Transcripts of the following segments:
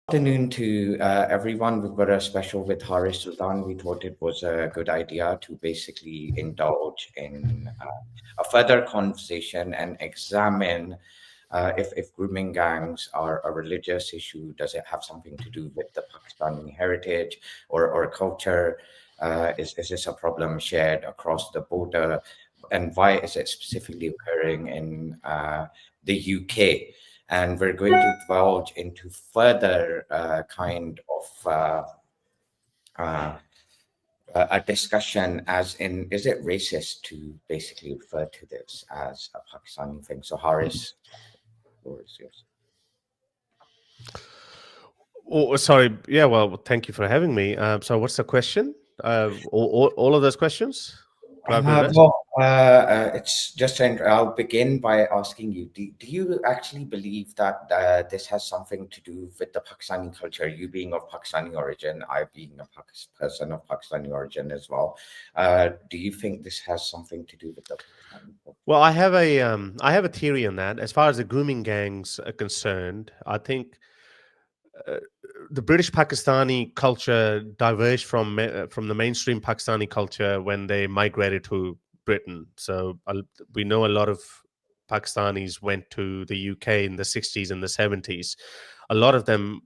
Afternoon to everyone. We've got a special with Harris Sultan. We thought it was a good idea to basically indulge in a further conversation and examine if grooming gangs are a religious issue. Does it have something to do with the Pakistani heritage or culture? Is this a problem shared across the border? And why is it specifically occurring in the UK? And we're going to divulge into further kind of uh, a discussion as in, is it racist to basically refer to this as a Pakistani thing? So Haris, the floor is yours. Oh, sorry. Yeah, well, thank you for having me. So what's the question? All of those questions? Do I have to address? It's just, I'll begin by asking you, do you actually believe that this has something to do with the Pakistani culture? You being of Pakistani origin, I being a person of Pakistani origin as well. Do you think this has something to do with the Pakistani culture? Well, I have a theory on that. As far as the grooming gangs are concerned, I think uh, the British Pakistani culture diverged from the mainstream Pakistani culture when they migrated to Britain. So we know a lot of Pakistanis went to the UK in the 60s and the 70s. A lot of them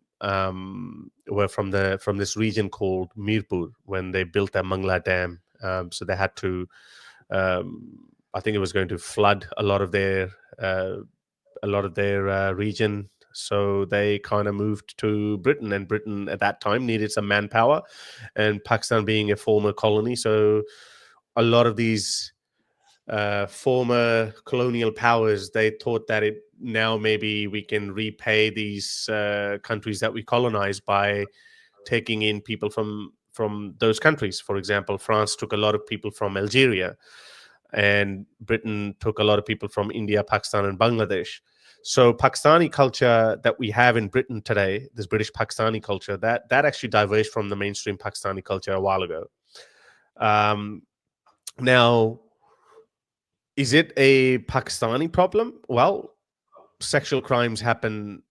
were from this region called Mirpur when they built their Mangla Dam. So they had to. I think it was going to flood uh, a lot of their region. So they kind of moved to Britain, and Britain at that time needed some manpower, and Pakistan being a former colony, so a lot of these former colonial powers, they thought that it now maybe we can repay these countries that we colonized by taking in people from those countries. For example, France took a lot of people from Algeria, and Britain took a lot of people from India, Pakistan, and Bangladesh. So Pakistani culture that we have in Britain today, this British Pakistani culture, that actually diverged from the mainstream Pakistani culture a while ago. Um, Now, is it a Pakistani problem? Well, sexual crimes happen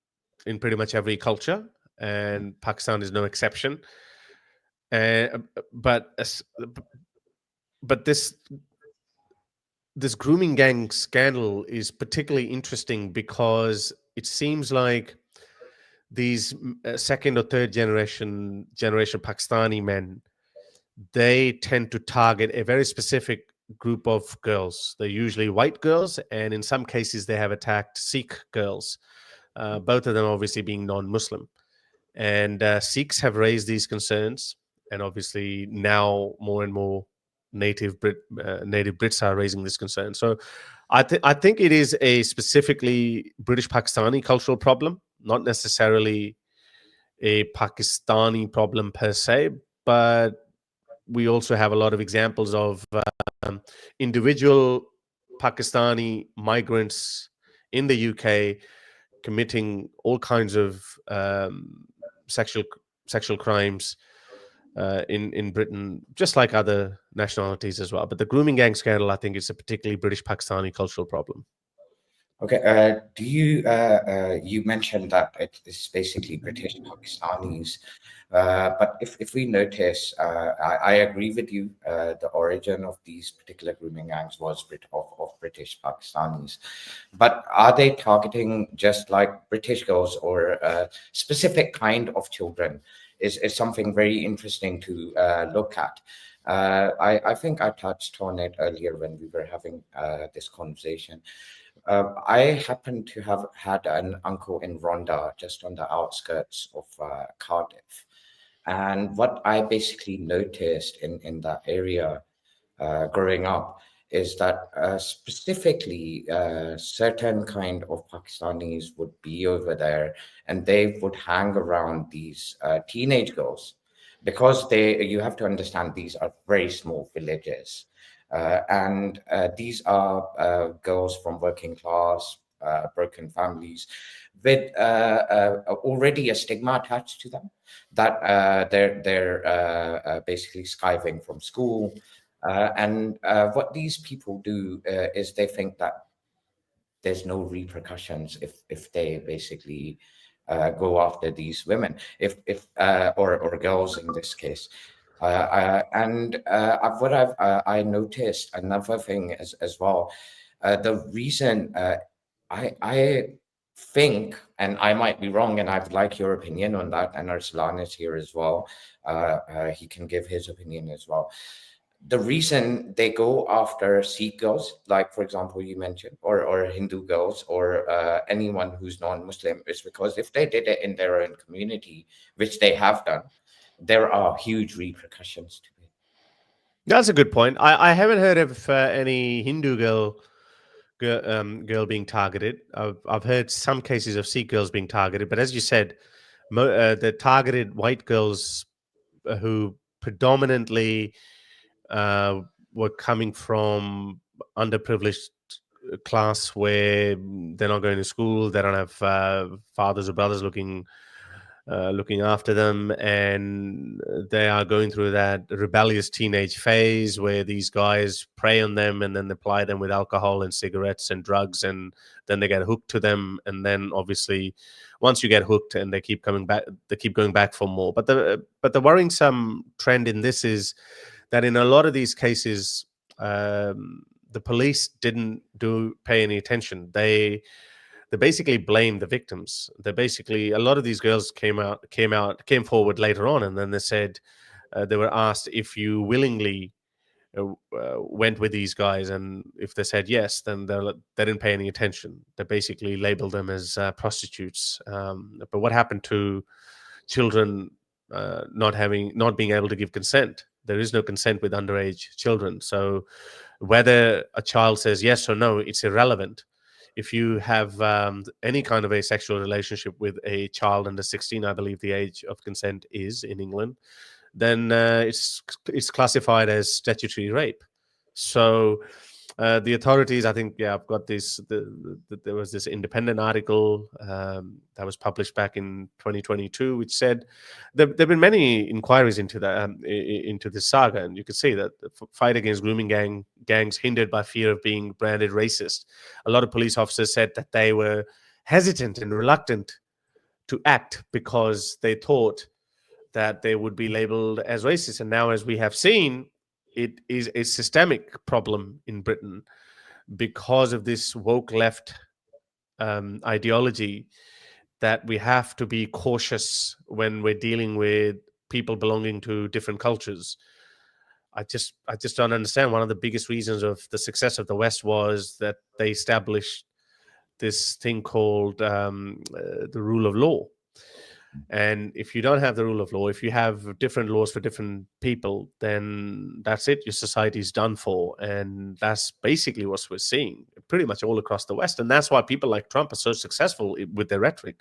in pretty much every culture, and Pakistan is no exception. Uh, but as- but this grooming gang scandal is particularly interesting because it seems like these second or third generation Pakistani men, they tend to target a very specific group of girls. They're usually white girls, and in some cases, they have attacked Sikh girls. Both of them obviously being non-Muslim, and Sikhs have raised these concerns, and obviously now more and more native Brits are raising this concern. So I think it is a specifically British Pakistani cultural problem, not necessarily a Pakistani problem per se, but we also have a lot of examples of individual Pakistani migrants in the UK committing all kinds of sexual sexual crimes in Britain, just like other nationalities as well. But the grooming gang scandal, I think, is a particularly British Pakistani cultural problem. Okay, do you you mentioned that it is basically British Pakistanis, but if we notice, I agree with you. The origin of these particular grooming gangs was of British Pakistanis, but are they targeting just like British girls or a specific kind of children? Is something very interesting to look at. I think I touched on it earlier when we were having this conversation. I happen to have had an uncle in Rhondda, just on the outskirts of Cardiff. And what I basically noticed in that area growing up is that specifically certain kind of Pakistanis would be over there and they would hang around these teenage girls because you have to understand these are very small villages and these are girls from working class, broken families with already a stigma attached to them that they're basically skiving from school. And what these people do is they think that there's no repercussions if they basically go after these women, if or girls in this case. And what I noticed another thing as well. The reason I think, and I might be wrong, and I'd like your opinion on that. And Arslan is here as well. He can give his opinion as well. The reason they go after Sikh girls, like for example you mentioned, or Hindu girls, or anyone who's non-Muslim, is because if they did it in their own community, which they have done, there are huge repercussions to it. That's a good point. I haven't heard of any Hindu girl being targeted. I've heard some cases of Sikh girls being targeted, but as you said, the targeted white girls who predominantly uh, were coming from underprivileged class where they're not going to school, they don't have fathers or brothers looking after them, and they are going through that rebellious teenage phase where these guys prey on them and then they ply them with alcohol and cigarettes and drugs, and then they get hooked to them, and then obviously once you get hooked and they keep coming back, they keep going back for more. But the worrisome trend in this is that in a lot of these cases, the police didn't do pay any attention. They basically blame the victims. They basically, a lot of these girls came forward later on, and then they said they were asked if you willingly went with these guys, and if they said yes, then they didn't pay any attention. They basically labeled them as prostitutes. But what happened to children not being able to give consent? There is no consent with underage children. So whether a child says yes or no, it's irrelevant. If you have any kind of a sexual relationship with a child under 16, I believe the age of consent is in England, then it's classified as statutory rape. So the authorities, I think, I've got this. There was this independent article that was published back in 2022, which said there've been many inquiries into that into this saga, and you can see that the fight against grooming gangs hindered by fear of being branded racist. A lot of police officers said that they were hesitant and reluctant to act because they thought that they would be labeled as racist, and now, as we have seen, it is a systemic problem in Britain because of this woke left ideology, that we have to be cautious when we're dealing with people belonging to different cultures. I just don't understand. One of the biggest reasons of the success of the West was that they established this thing called the rule of law. And if you don't have the rule of law, if you have different laws for different people, then that's it. Your society is done for. And that's basically what we're seeing pretty much all across the West. And that's why people like Trump are so successful with their rhetoric.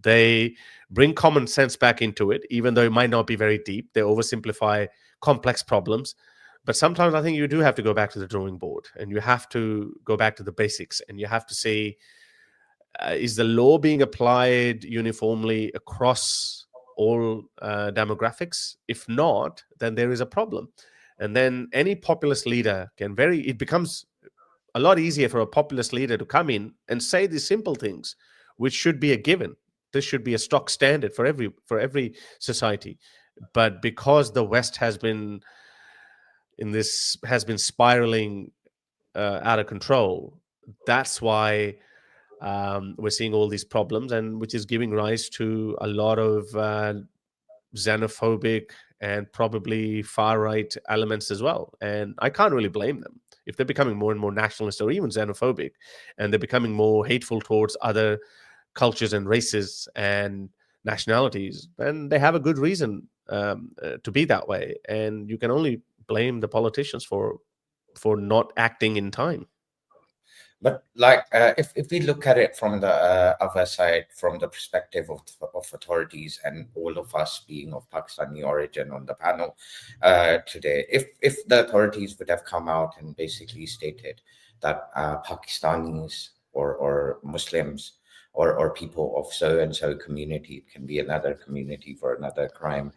They bring common sense back into it, even though it might not be very deep. They oversimplify complex problems. But sometimes I think you do have to go back to the drawing board, and you have to go back to the basics, and you have to say, is the law being applied uniformly across all demographics? If not, then there is a problem. And then any populist leader it becomes a lot easier for a populist leader to come in and say these simple things, which should be a given. This should be a stock standard for every society. But because the West has been spiraling out of control, that's why we're seeing all these problems, and which is giving rise to a lot of xenophobic and probably far right elements as well. And I can't really blame them if they're becoming more and more nationalist or even xenophobic, and they're becoming more hateful towards other cultures and races and nationalities. Then they have a good reason to be that way, and you can only blame the politicians for not acting in time. But like, if we look at it from the other side, from the perspective of authorities and all of us being of Pakistani origin on the panel today, if the authorities would have come out and basically stated that Pakistanis or Muslims or people of so and so community, it can be another community for another crime,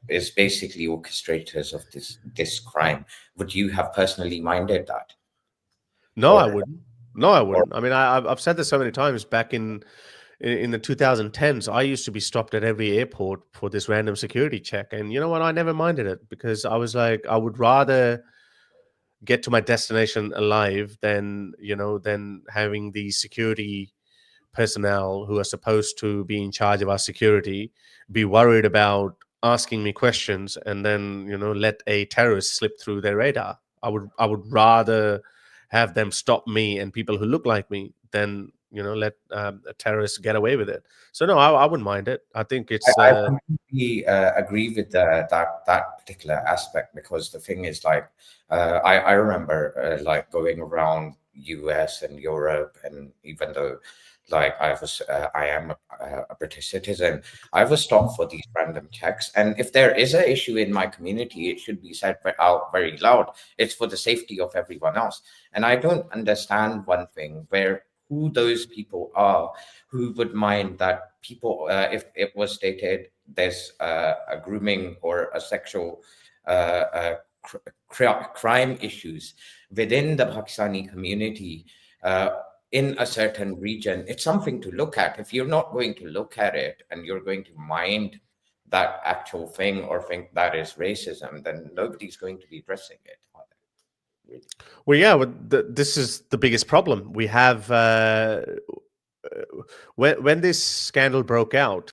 is basically orchestrators of this crime, would you have personally minded that? No, Or I wouldn't. No, I wouldn't. I mean, I've said this so many times. Back in in the 2010s, I used to be stopped at every airport for this random security check. And you know what? I never minded it because I was like, I would rather get to my destination alive than, than having the security personnel who are supposed to be in charge of our security be worried about asking me questions and then, let a terrorist slip through their radar. I would rather have them stop me and people who look like me than, let a terrorist get away with it. So no, I wouldn't mind it. I think it's I completely agree with that particular aspect, because the thing is, like, I remember like going around US and Europe, and even though like I am a British citizen, I was stopped for these random checks. And if there is an issue in my community, it should be said out very loud. It's for the safety of everyone else. And I don't understand one thing, where who those people are who would mind that people, if it was stated there's a grooming or a sexual crime issues within the Pakistani community in a certain region, it's something to look at. If you're not going to look at it and you're going to mind that actual thing or think that is racism, then nobody's going to be addressing it. Really. Well, yeah, this is the biggest problem we have. When this scandal broke out,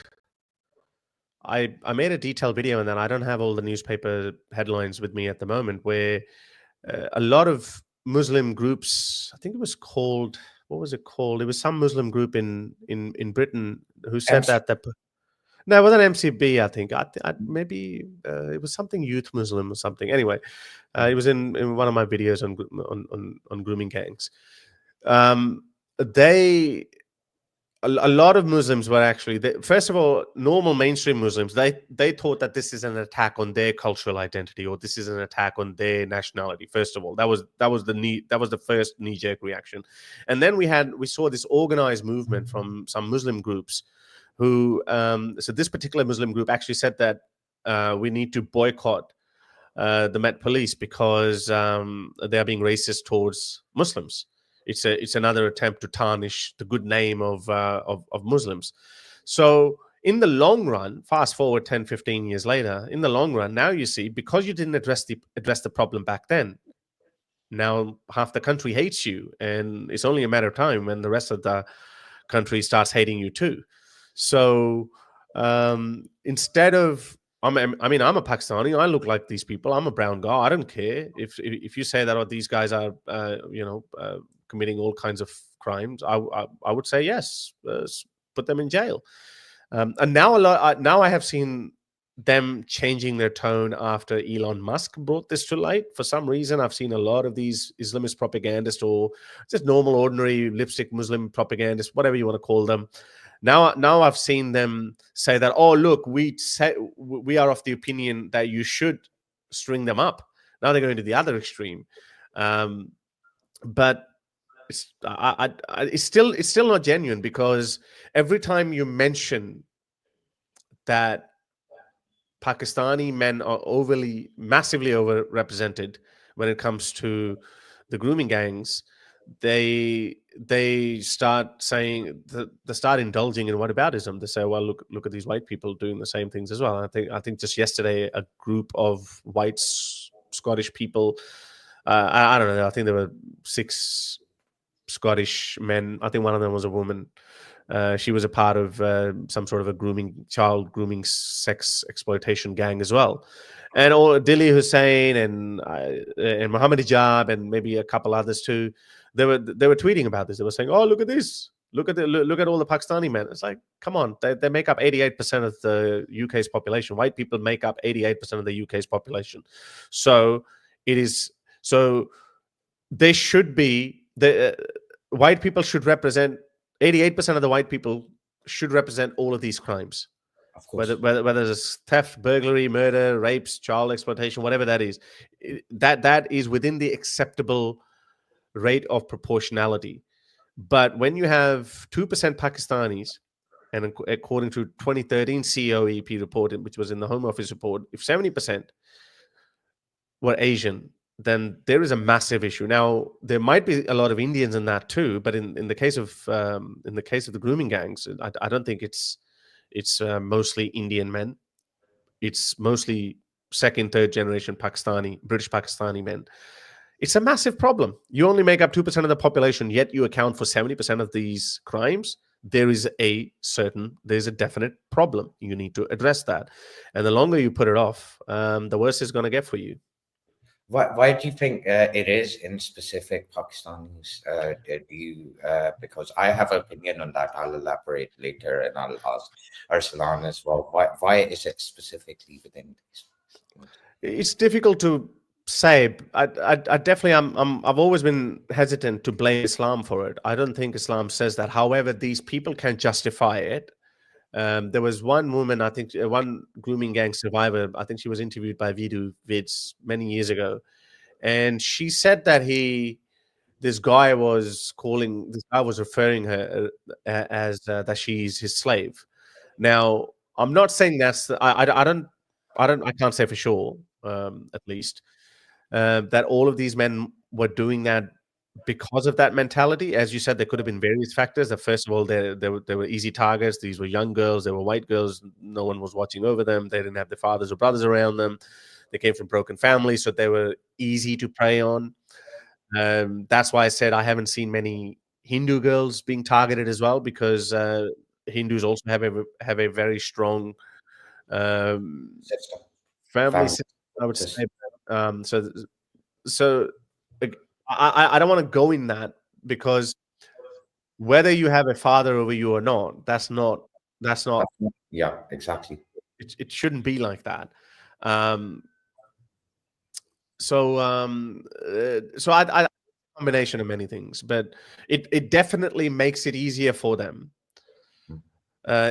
I made a detailed video, and then I don't have all the newspaper headlines with me at the moment, where a lot of Muslim groups, I think it was called, what was it called? It was some Muslim group in Britain who said MC, that no, it wasn't MCB. I think maybe it was something Youth Muslim or something. Anyway, it was in one of my videos on grooming gangs. They a lot of Muslims were actually, first of all, normal mainstream Muslims, they thought that this is an attack on their cultural identity, or this is an attack on their nationality. First of all, that was the first knee jerk reaction. And then we saw this organized movement from some Muslim groups who, so this particular Muslim group actually said that we need to boycott the Met Police because they are being racist towards Muslims. It's another attempt to tarnish the good name of Muslims. So in the long run, fast forward 10, 15 years later, in the long run, now you see, because you didn't address the problem back then, now half the country hates you, and it's only a matter of time when the rest of the country starts hating you too. So instead of, I'm a Pakistani. I look like these people. I'm a brown guy. I don't care if you say that, oh, these guys are committing all kinds of crimes. I would say yes, put them in jail. And now now I have seen them changing their tone after Elon Musk brought this to light. For some reason, I've seen a lot of these Islamist propagandists, or just normal, ordinary lipstick Muslim propagandists, whatever you want to call them. Now I've seen them say that, oh, look, we are of the opinion that you should string them up. Now they're going to the other extreme. But it's still not genuine, because every time you mention that Pakistani men are massively overrepresented when it comes to the grooming gangs, they start saying they start indulging in whataboutism. They say, well, look at these white people doing the same things as well. I think just yesterday, a group of white Scottish people, I don't know, I think there were 6 Scottish men. I think one of them was a woman. She was a part of some sort of a child grooming, sex exploitation gang as well. And all Dilly Hussein and Mohammed Hijab and maybe a couple others too. They were tweeting about this. They were saying, "Oh, look at this! Look at all the Pakistani men." It's like, come on, they make up 88% of the UK's population. White people make up 88% of the UK's population. So it is so they should be the white people should represent 88% of the white people should represent all of these crimes, of course. whether it's theft, burglary, murder, rapes, child exploitation, whatever that is. That is within the acceptable rate of proportionality. But when you have 2% Pakistanis, and according to 2013 COEP report, which was in the Home Office report, if 70% were Asian, then there is a massive issue. Now, there might be a lot of Indians in that too, but in the case of the grooming gangs, I don't think it's mostly Indian men. It's mostly second, third generation British Pakistani men. It's a massive problem. You only make up 2% of the population, yet you account for 70% of these crimes. There's a definite problem. You need to address that. And the longer you put it off, the worse it's going to get for you. Why do you think it is in specific Pakistanis? Do you because I have an opinion on that. I'll elaborate later, and I'll ask Arsalan as well. Why is it specifically within these? It's difficult to say. I definitely I've always been hesitant to blame Islam for it. I don't think Islam says that. However, these people can justify it. There was one woman, I think, one grooming gang survivor. I think she was interviewed by Vids many years ago, and she said that this guy was referring her as that she's his slave. Now, I'm not saying I can't say for sure, at least, that all of these men were doing that because of that mentality. As you said, there could have been various factors. That first of all, they were easy targets. These were young girls. They were white girls. No one was watching over them. They didn't have their fathers or brothers around them. They came from broken families, so they were easy to prey on. That's why I said I haven't seen many Hindu girls being targeted as well, because Hindus also have a very strong System, family family system, I would say. system. So so like, I don't want to go in that, because whether you have a father over you or not, that's not Yeah, exactly. it shouldn't be like that. Um, so I combination of many things, but it definitely makes it easier for them Mm.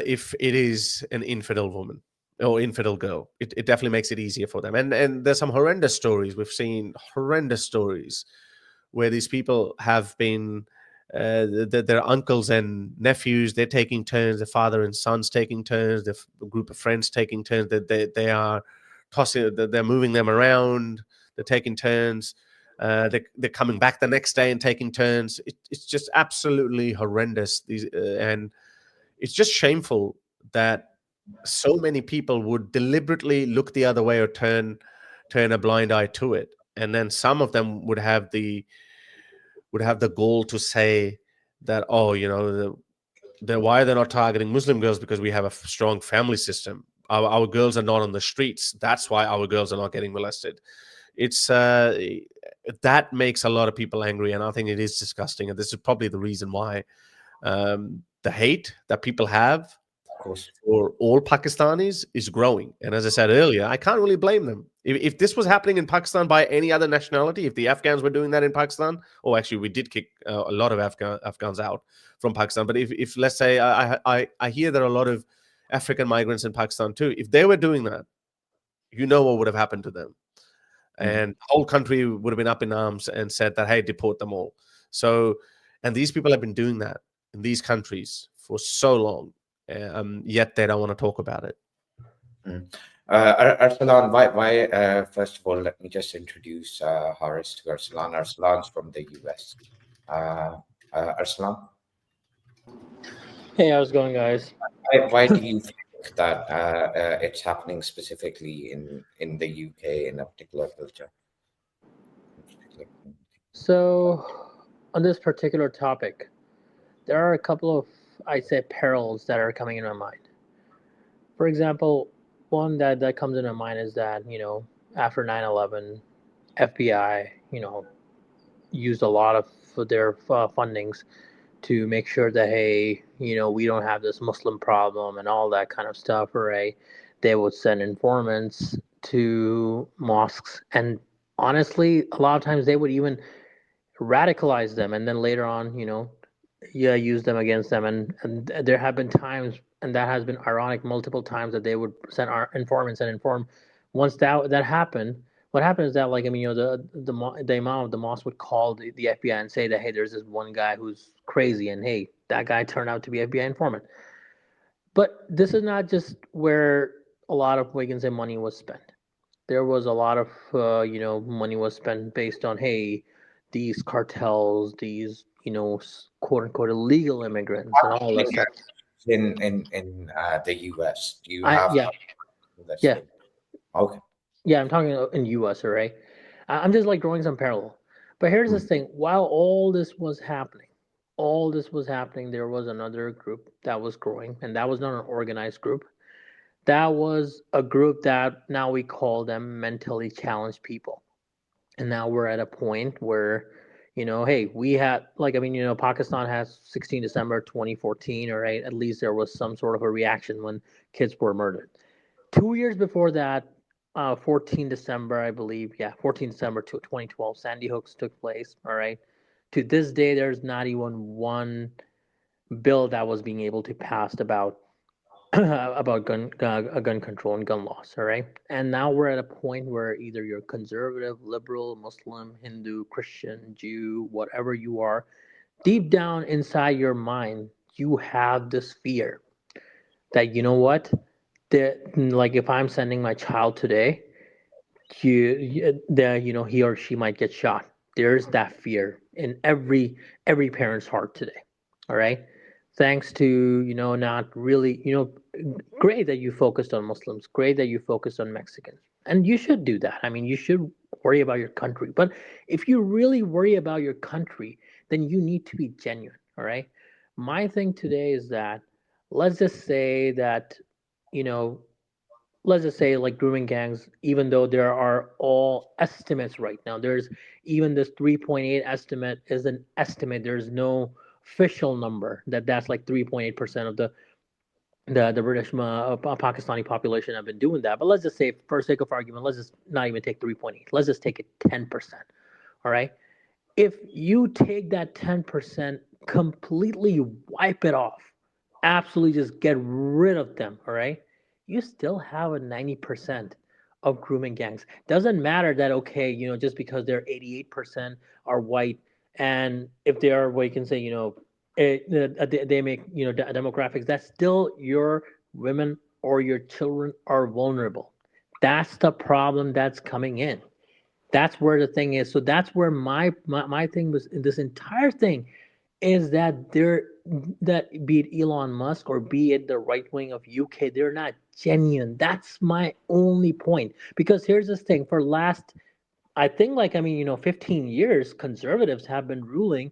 if it is an infidel woman or infidel girl. It definitely makes it easier for them. And there's some horrendous stories. We've seen horrendous stories where these people have been their uncles and nephews, they're taking turns, the father and sons taking turns, the group of friends taking turns, that they are tossing, they're moving them around, they're taking turns, they're coming back the next day and taking turns. It's just absolutely horrendous. And it's just shameful that so many people would deliberately look the other way or turn a blind eye to it. And then some of them would have the goal to say that, oh, why they're not targeting Muslim girls, because we have a strong family system. Our girls are not on the streets. That's why our girls are not getting molested. It's that makes a lot of people angry, and I think it is disgusting. And this is probably the reason why the hate that people have Of course. for all Pakistanis is growing. And as I said earlier, I can't really blame them. If this was happening in Pakistan by any other nationality, if the Afghans were doing that in Pakistan, or actually we did kick a lot of Afghans out from Pakistan. But if let's say I hear there are a lot of African migrants in Pakistan too, if they were doing that, what would have happened to them? Mm. And the whole country would have been up in arms and said that, hey, deport them all. So, and these people have been doing that in these countries for so long, yet they don't want to talk about it. Mm. Arsalan, first of all, let me just introduce Harris to Arsalan. Arsalan's from the US. Arsalan, Hey, how's it going, guys? why do you think that it's happening specifically in the UK in a particular culture? So, on this particular topic, there are a couple of, I'd say, perils that are coming in my mind. For example, one that comes into mind is that, after 9/11, FBI, used a lot of their fundings to make sure that, hey, we don't have this Muslim problem and all that kind of stuff, right? They would send informants to mosques, and honestly, a lot of times they would even radicalize them, and then later on, yeah, use them against them. And there have been times, and that has been ironic, multiple times, that they would send our informants and inform. Once that happened, what happened is that, like, I mean, the imam of the mosque would call the FBI and say that, hey, there's this one guy who's crazy, and hey, that guy turned out to be FBI informant. But this is not just where a lot of Wiggins and money was spent. there was a lot of money was spent based on, hey, these cartels, these quote unquote illegal immigrants and all that Grooming stuff. Gangs in the US. Do you I have Yeah, that yeah, same? Okay. yeah. I'm talking in U.S. Right. I'm just like drawing some parallel. But here's the Mm. thing: while all this was happening, there was another group that was growing, and that was not an organized group. That was a group that now we call them mentally challenged people. And now we're at a point where, hey, we had, like, I mean, Pakistan has 16 December 2014, all right? At least there was some sort of a reaction when kids were murdered. 2 years before that, 14 December, I believe, yeah, 14 December 2012, Sandy Hooks took place, all right? To this day, there's not even one bill that was being able to pass about about gun control and gun laws. All right, and now we're at a point where either you're conservative, liberal, Muslim, Hindu, Christian, Jew, whatever you are, deep down inside your mind, you have this fear that, that, like, if I'm sending my child today, he or she might get shot. There's that fear in every parent's heart today. All right, thanks to, not really, great that you focused on Muslims, great that you focused on Mexicans, and you should do that. I mean, you should worry about your country, but if you really worry about your country, then you need to be genuine. All right, my thing today is that, let's just say that, you know let's just say, like, grooming gangs, even though there are all estimates right now, there's even this 3.8 estimate is an estimate. There's no official number that's like 3.8% of the British Pakistani population have been doing that. But let's just say, for sake of argument, let's just not even take 3.8. Let's just take it 10%. All right. If you take that 10%, completely wipe it off, absolutely just get rid of them, all right, you still have a 90% of grooming gangs. Doesn't matter that, okay, just because they're 88% are white, and if they are, what you can say, they make, demographics, that's still your women or your children are vulnerable. That's the problem that's coming in. That's where the thing is. So that's where my thing was in this entire thing, is that be it Elon Musk or be it the right wing of UK, they're not genuine. That's my only point. Because here's this thing: for last, I think, like, I mean, 15 years, conservatives have been ruling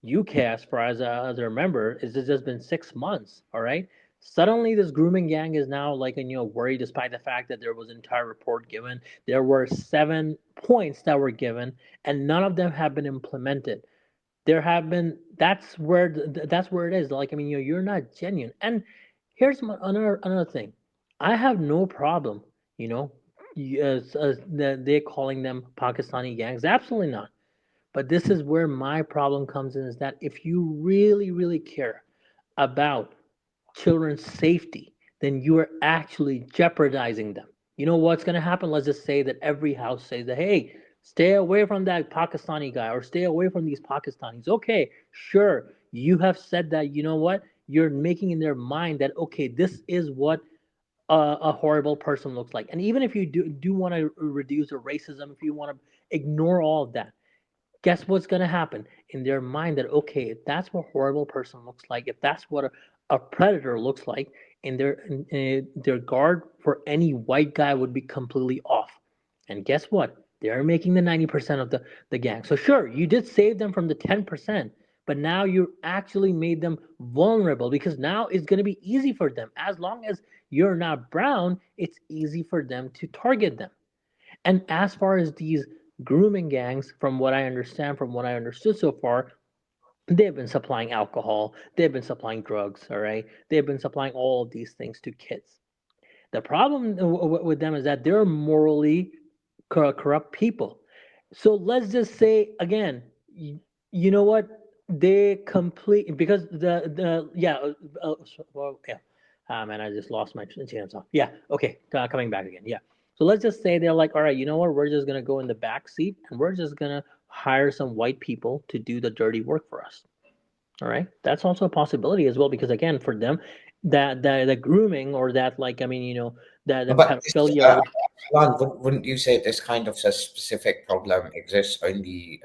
UK, as far as I remember, is it's just been 6 months. All right. Suddenly, this grooming gang is now, like, worried, despite the fact that there was an entire report given. There were 7 points that were given, and none of them have been implemented. There have been. That's where it is. Like, I mean, you're not genuine. And here's another thing. I have no problem. You know, they're calling them Pakistani gangs. Absolutely not. But this is where my problem comes in, is that if you really, really care about children's safety, then you are actually jeopardizing them. You know what's going to happen? Let's just say that every house says that, hey, stay away from that Pakistani guy, or stay away from these Pakistanis. Okay, sure, you have said that. You know what? You're making in their mind that, okay, this is what a horrible person looks like. And even if you do want to reduce the racism, if you want to ignore all of that, guess what's going to happen in their mind? That, okay, if that's what a horrible person looks like, if that's what a predator looks like, in their guard for any white guy would be completely off. And guess what? They're making the 90% of the gang. So sure, you did save them from the 10%, but now you actually made them vulnerable, because now it's going to be easy for them. As long as you're not brown, it's easy for them to target them. And as far as these grooming gangs, from what I understand, from what I understood so far, they've been supplying alcohol, they've been supplying drugs, all right? They've been supplying all of these things to kids. The problem with them is that they're morally corrupt people. So let's just say again, you know what? They complete, because the yeah, well, yeah. Ah, man, I just lost my chain of thought. Yeah, okay, coming back again. Yeah. So let's just say they're like, all right, you know what? We're just gonna go in the back seat, and we're just gonna hire some white people to do the dirty work for us. All right, that's also a possibility as well, because again, for them, that the grooming, or that, like, I mean, the But pedophilia. Alan, wouldn't you say this kind of a specific problem exists only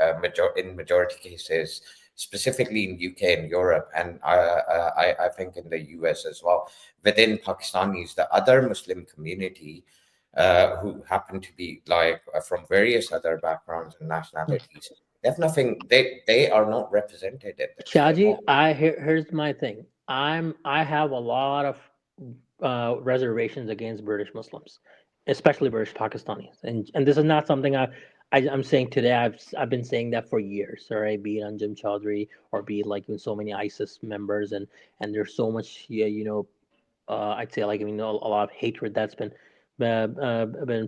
in majority cases, specifically in UK and Europe, and I think in the US as well, within Pakistanis, the other Muslim community, who happen to be like from various other backgrounds and nationalities, they have nothing. They are not represented in this. They're Shaji, not. here's my thing. I have a lot of reservations against British Muslims, especially British Pakistanis, and this is not something I'm saying today. I've been saying that for years. All right, be it on Jim Chaudhry or be it like in so many ISIS members, and there's so much, yeah, I'd say like, a lot of hatred that's been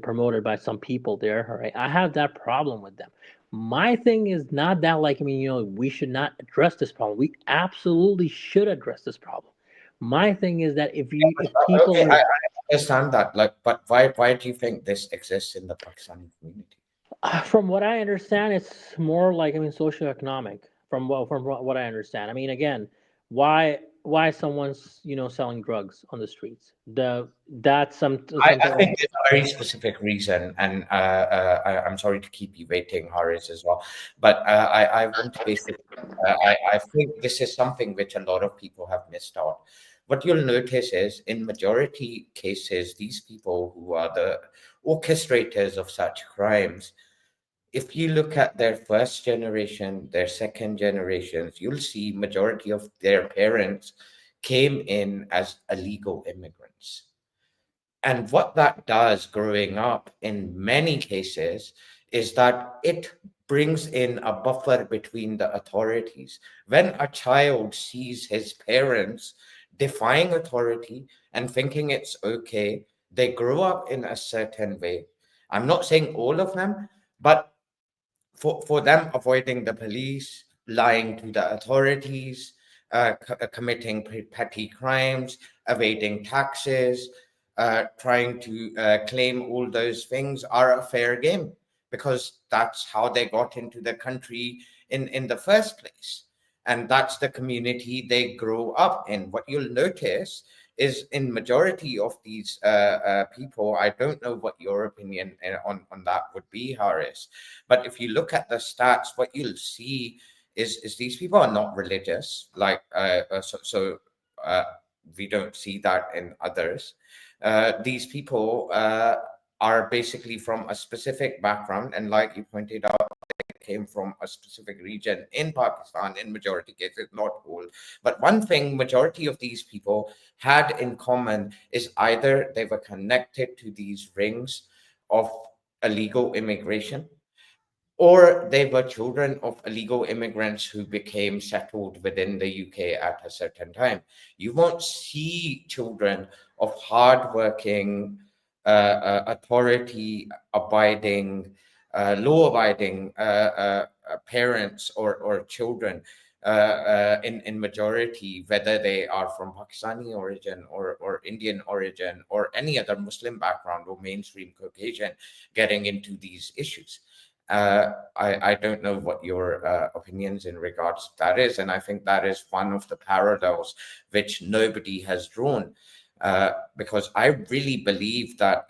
promoted by some people there. All right, I have that problem with them. My thing is not that like, we should not address this problem. We absolutely should address this problem. My thing is that if people Okay, are, I understand that. Like, but why do you think this exists in the Pakistani community? from what I understand, it's more like, socioeconomic. From what I understand, again, why someone's selling drugs on the streets? That's I something. think there's a very specific reason, and I'm sorry to keep you waiting, Harris, as well. But I want to basically, I think this is something which a lot of people have missed out. What you'll notice is, in majority cases, these people who are the orchestrators of such crimes, if you look at their first generation, their second generations, you'll see majority of their parents came in as illegal immigrants. And what that does growing up in many cases is that it brings in a buffer between the authorities. When a child sees his parents defying authority and thinking it's okay, they grow up in a certain way. I'm not saying all of them, but for them avoiding the police, lying to the authorities, committing petty crimes, evading taxes, trying to claim all those things are a fair game because that's how they got into the country in the first place. And that's the community they grow up in. What you'll notice is in majority of these people, I don't know what your opinion on that would be, Harris, but if you look at the stats, what you'll see is these people are not religious. Like uh, we don't see that in others. These people are basically from a specific background, and like you pointed out, they came from a specific region in Pakistan. In majority cases, not all, but one thing majority of these people had in common is either they were connected to these rings of illegal immigration, or they were children of illegal immigrants who became settled within the UK at a certain time. You won't see children of hardworking, authority abiding, law abiding parents or children in majority, whether they are from Pakistani origin or Indian origin or any other Muslim background or mainstream Caucasian, getting into these issues. I don't know what your opinions in regards to that is, and I think that is one of the parallels which nobody has drawn. Because I really believe that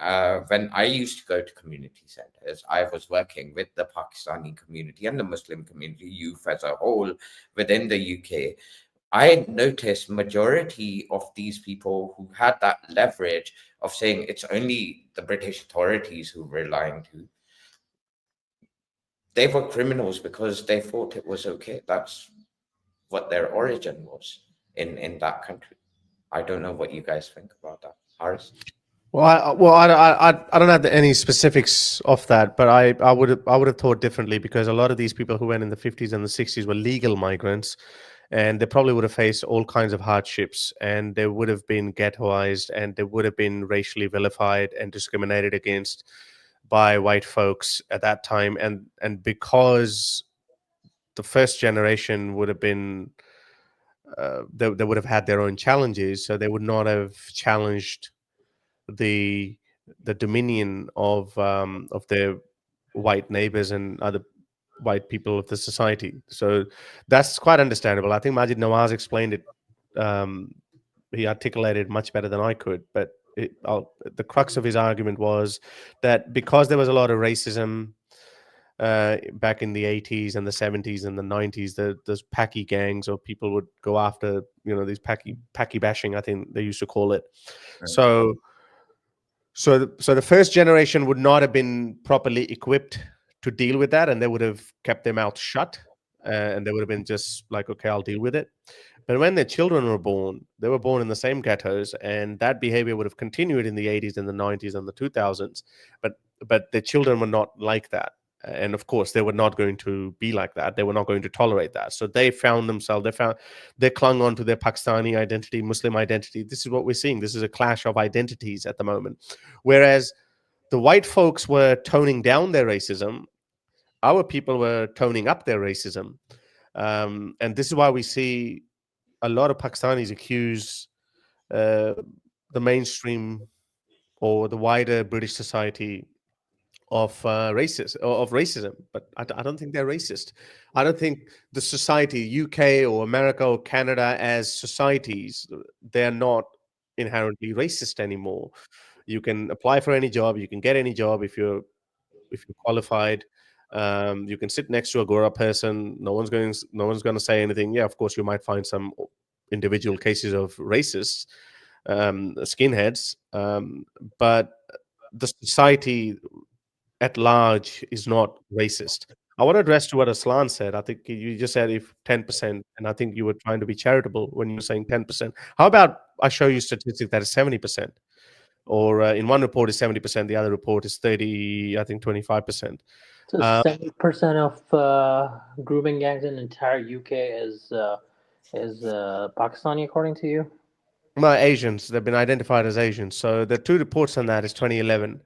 when I used to go to community centers, I was working with the Pakistani community and the Muslim community, youth as a whole within the UK. I noticed majority of these people who had that leverage of saying it's only the British authorities who we're lying to, they were criminals because they thought it was okay. That's what their origin was in that country. I don't know what you guys think about that, Harris. I don't have any specifics of that, but I would have thought differently because a lot of these people who went in the 50s and the 60s were legal migrants, and they probably would have faced all kinds of hardships, and they would have been ghettoized, and they would have been racially vilified and discriminated against by white folks at that time, and because the first generation would have been they would have had their own challenges, so they would not have challenged the the dominion of their white neighbors and other white people of the society. So that's quite understandable. I think Majid Nawaz explained it. Um, he articulated much better than I could, but the crux of his argument was that because there was a lot of racism back in the 80s and the 70s and the 90s, those Paki gangs, or people would go after, these Paki bashing, I think they used to call it. Right. So the first generation would not have been properly equipped to deal with that, and they would have kept their mouth shut, and they would have been just like, okay, I'll deal with it. But when their children were born, they were born in the same ghettos, and that behavior would have continued in the 80s and the 90s and the 2000s. But their children were not like that. And of course, they were not going to be like that. They were not going to tolerate that. So they clung on to their Pakistani identity, Muslim identity. This is what we're seeing. This is a clash of identities at the moment. Whereas the white folks were toning down their racism, our people were toning up their racism. And this is why we see a lot of Pakistanis accuse the mainstream or the wider British society of racism, but I don't think they're racist. I don't think the society, UK or America or Canada as societies, they're not inherently racist anymore. You can apply for any job, you can get any job if you're qualified. You can sit next to a Gora person. No one's going to say anything. Yeah, of course, you might find some individual cases of racists, skinheads, but the society at large is not racist. I want to address to what Aslan said. I think you just said if 10%, and I think you were trying to be charitable when you were saying 10%. How about I show you statistics that is 70%? Or in one report is 70%, the other report is 30, I think 25%. So 70% of grooming gangs in the entire UK is Pakistani, according to you? Well, Asians, they've been identified as Asians. So the two reports on that is 2011.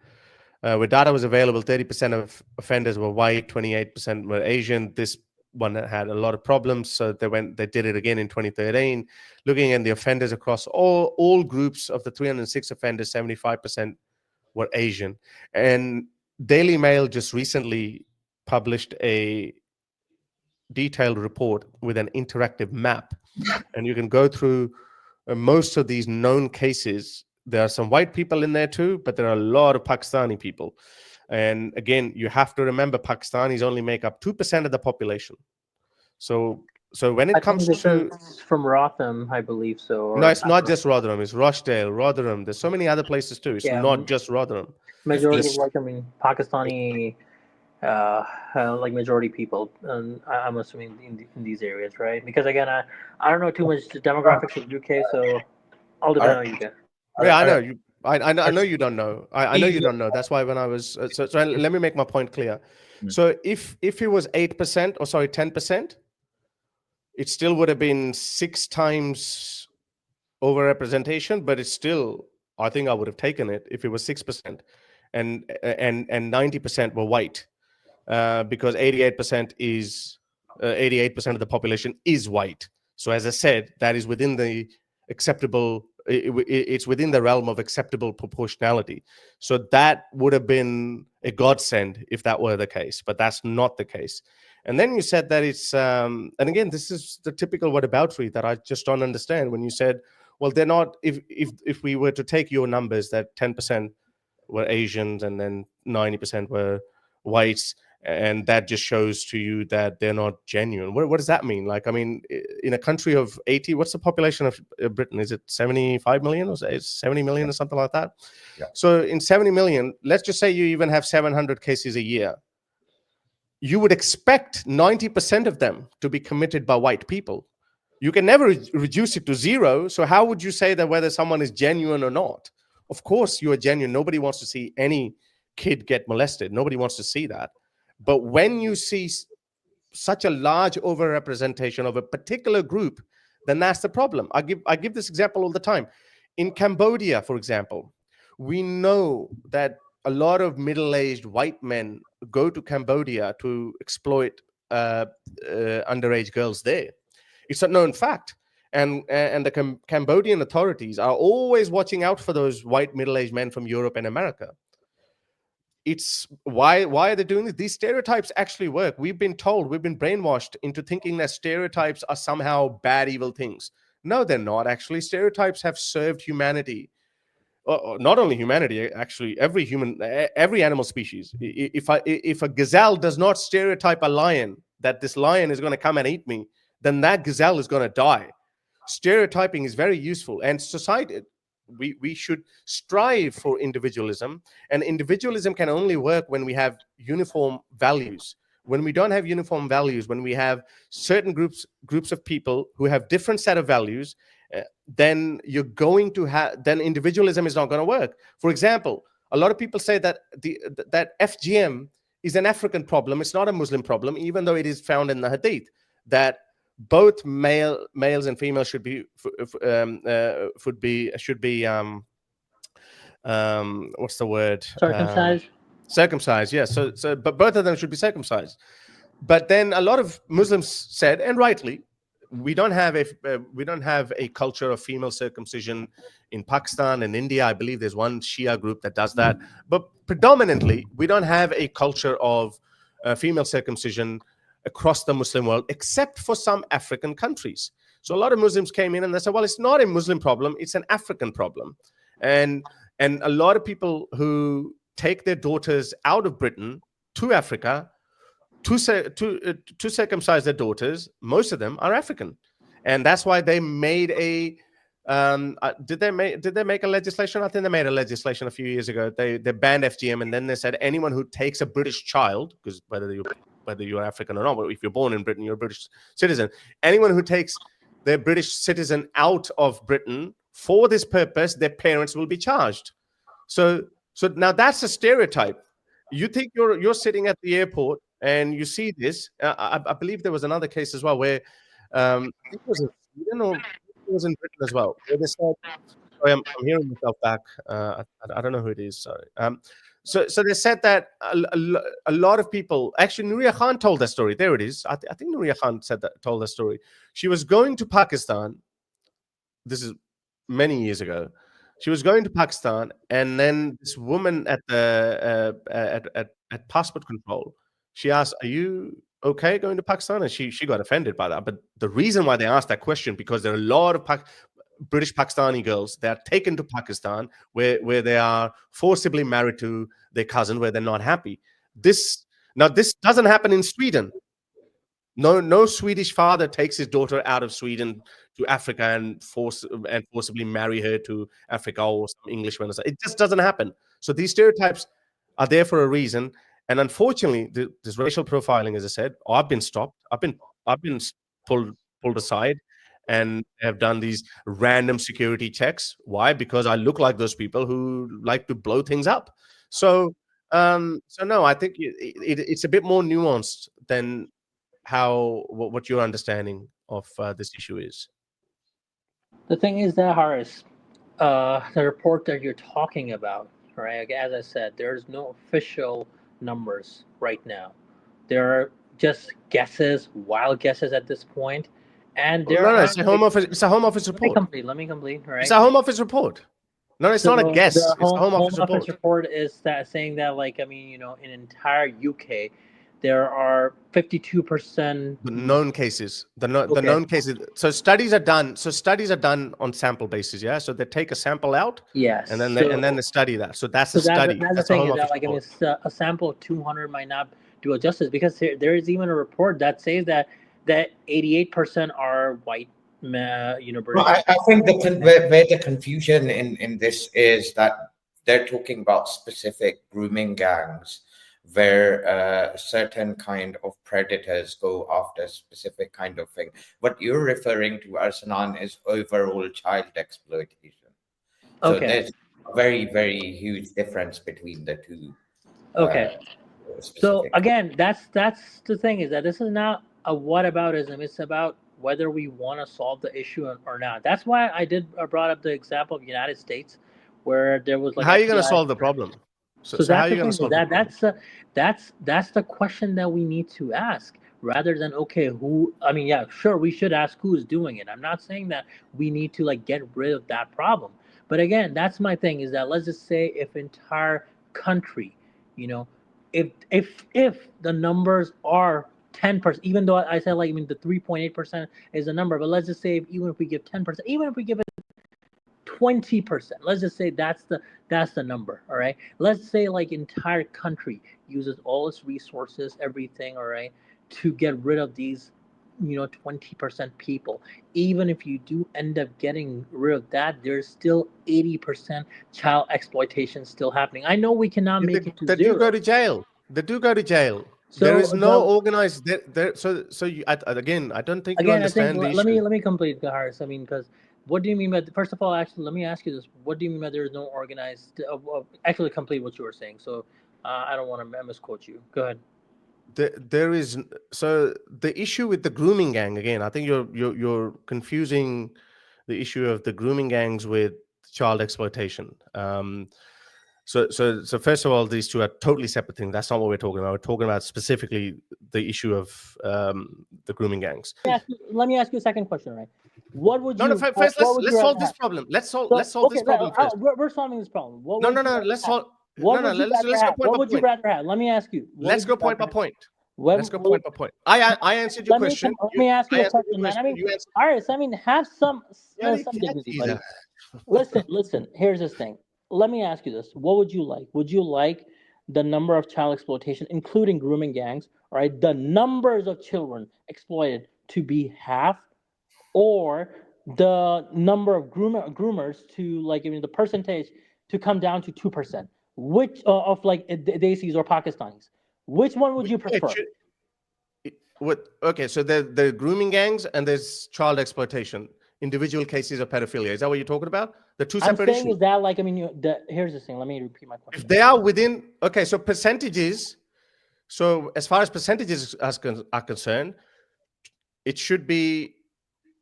Where data was available, 30% of offenders were white, 28% were Asian. This one had a lot of problems, so they did it again in 2013. Looking at the offenders across all groups of the 306 offenders, 75% were Asian. And Daily Mail just recently published a detailed report with an interactive map, and you can go through most of these known cases. There are some white people in there too, but there are a lot of Pakistani people. And again, you have to remember Pakistanis only make up 2% of the population. So when it comes to from Rotherham, I believe so. No, it's not just Rotherham. It's Rochdale, Rotherham. There's so many other places too. It's not just Rotherham. Majority Pakistani, like majority people, and I'm assuming in these areas, right? Because again, I don't know too much the demographics of UK, so all depend on UK. Yeah, I know you. I know you don't know. I know you don't know. That's why when I was so let me make my point clear. So if it was 8%, or sorry, 10%, it still would have been 6 times overrepresentation, but it's still, I think I would have taken it if it was 6%, and 90% were white, because 88% is 88% of the population is white. So as I said, that is within the acceptable. It's within the realm of acceptable proportionality. So that would have been a godsend if that were the case, but that's not the case. And then you said that it's, and again, this is the typical whataboutery that I just don't understand. When you said, well, they're not, if we were to take your numbers that 10% were Asians and then 90% were whites, and that just shows to you that they're not genuine. What does that mean? Like, I mean, in a country of 80, what's the population of Britain? Is it 75 million or 70 million or something like that? Yeah. So in 70 million, let's just say you even have 700 cases a year. You would expect 90% of them to be committed by white people. You can never reduce it to 0. So how would you say that whether someone is genuine or not? Of course you are genuine. Nobody wants to see any kid get molested. Nobody wants to see that. But when you see such a large overrepresentation of a particular group, then that's the problem. I give this example all the time. In Cambodia, for example, we know that a lot of middle-aged white men go to Cambodia to exploit underage girls there. It's a known fact. And the Cambodian authorities are always watching out for those white middle-aged men from Europe and America. It's why are they doing this? These stereotypes actually work. We've been told, we've been brainwashed into thinking that stereotypes are somehow bad, evil things. No, they're not. Actually, stereotypes have served humanity not only humanity, actually every animal species. If a gazelle does not stereotype a lion that this lion is going to come and eat me, then that gazelle is going to die. Stereotyping is very useful, and society, we should strive for individualism, and individualism can only work when we have uniform values. When we don't have uniform values, when we have certain groups of people who have different set of values, then you're going to have, then individualism is not going to work. For example, a lot of people say that that FGM is an African problem. It's not a Muslim problem, even though it is found in the Hadith that both males and females should be what's the word? Circumcised. Circumcised, yes. So but both of them should be circumcised. But then a lot of Muslims said, and rightly, we don't have a culture of female circumcision in Pakistan and India. I believe there's one Shia group that does that, but predominantly we don't have a culture of female circumcision across the Muslim world, except for some African countries. So a lot of Muslims came in and they said, well, it's not a Muslim problem, it's an African problem. And a lot of people who take their daughters out of Britain to Africa to circumcise their daughters, most of them are African. And that's why they made a did they make a legislation? I think they made a legislation a few years ago. They banned FGM, and then they said anyone who takes a British child, because whether you're African or not, but if you're born in Britain, you're a British citizen. Anyone who takes their British citizen out of Britain for this purpose, their parents will be charged. So now that's a stereotype. You think you're sitting at the airport and you see this. I believe there was another case as well where I think it was in Sweden or it was in Britain as well. Where they said, sorry, I'm hearing myself back. I don't know who it is. Sorry. So they said that a lot of people, actually Nuria Khan told that story. There it is. I think Nuria Khan told that story. She was going to Pakistan. This is many years ago. She was going to Pakistan, and then this woman at the at passport control, she asked, "Are you okay going to Pakistan?" And she got offended by that. But the reason why they asked that question, because there are a lot of British Pakistani girls that are taken to Pakistan where they are forcibly married to their cousin, where they're not happy. This doesn't happen in Sweden. No Swedish father takes his daughter out of Sweden to Africa and forcibly marry her to Africa or some Englishman. It just doesn't happen. So these stereotypes are there for a reason. And unfortunately, this racial profiling, as I said, I've been stopped. I've been pulled aside, and have done these random security checks. Why? Because I look like those people who like to blow things up. So no, I think it's a bit more nuanced than what your understanding of this issue is. The thing is that, Harris, the report that you're talking about, right? Like, as I said, there's no official numbers right now. There are just guesses, wild guesses at this point, and there no, are. it's a Home Office report. Let me complete. Right? It's a Home Office report. No, it's not a guess. It's a Home Office report is that saying that, like, I mean, in entire UK, there are 52% the known cases. The known cases. So studies are done on sample basis. Yeah. So they take a sample out. Yes. And then they study that. So that's a study. That's the thing is that, like, I mean, a sample of 200 might not do it justice, because there is even a report that says that 88% are white. Well, I think where the confusion in this is that they're talking about specific grooming gangs where certain kind of predators go after specific kind of thing. What you're referring to, Arsalan, is overall child exploitation. So there's a very, very huge difference between the two. Okay. So again, that's the thing, is that this is not a whataboutism. It's about whether we want to solve the issue or not. That's why I brought up the example of the United States, where there was like. How are you going to solve the problem? So that's how are you going to solve the problem? That's the question that we need to ask, rather than who. I mean, yeah, sure, we should ask who is doing it. I'm not saying that we need to like get rid of that problem, but again, that's my thing, is that let's just say if entire country, if the numbers are 10%, even though I said, like, the 3.8% is a number, but let's just say even if we give 10%, even if we give it 20%. Let's just say that's the number. All right. Let's say like entire country uses all its resources, everything. All right, to get rid of these 20% people. Even if you do end up getting rid of that, there's still 80% child exploitation still happening. I know we cannot make it to They do zero. go to jail. They do go to jail. There So is no organized. So you, again, I don't think you again, I think understand the let issue. me complete, Harris. I mean, because what do you mean by first of all? Actually, let me ask you this: what do you mean by there is no organized? Actually, complete what you were saying. So I don't want to misquote you. Go ahead. There is, so the issue with the grooming gang, again, I think you're confusing the issue of the grooming gangs with child exploitation. So first of all, these two are totally separate things. That's not what we're talking about. We're talking about specifically the issue of the grooming gangs. Let me ask you a second question, right? What would No, you? no. First, what would let's you rather solve this have? problem. Let's solve So, let's solve okay, this problem first. we're solving this problem. What No, would no, you no. rather Let's have? solve. No, What no. would you Let's rather go have? point What by would you point. rather have? Let me ask you. What Let's would you go point by rather have? point. When, Let's go point by point. I answered your question. let me ask I you a answered your question, man. I question. mean, You answered. Iris, I mean, have some Yeah, some yeah, dignity, buddy. Jesus. Listen. Here's this thing. Let me ask you this: what would you like? Would you like the number of child exploitation, including grooming gangs, all right, the numbers of children exploited to be half, or the number of groomers to like, I mean, the percentage to come down to 2%? Which of like Desis or Pakistanis? Which one would you It prefer? should, what? Okay, so the grooming gangs and there's child exploitation, individual cases of pedophilia. Is that what you're talking about? The two I'm separate saying issues. is that like, I mean, here's the thing. Let me repeat my If question. they are within, okay, so percentages. So as far as percentages are concerned, it should be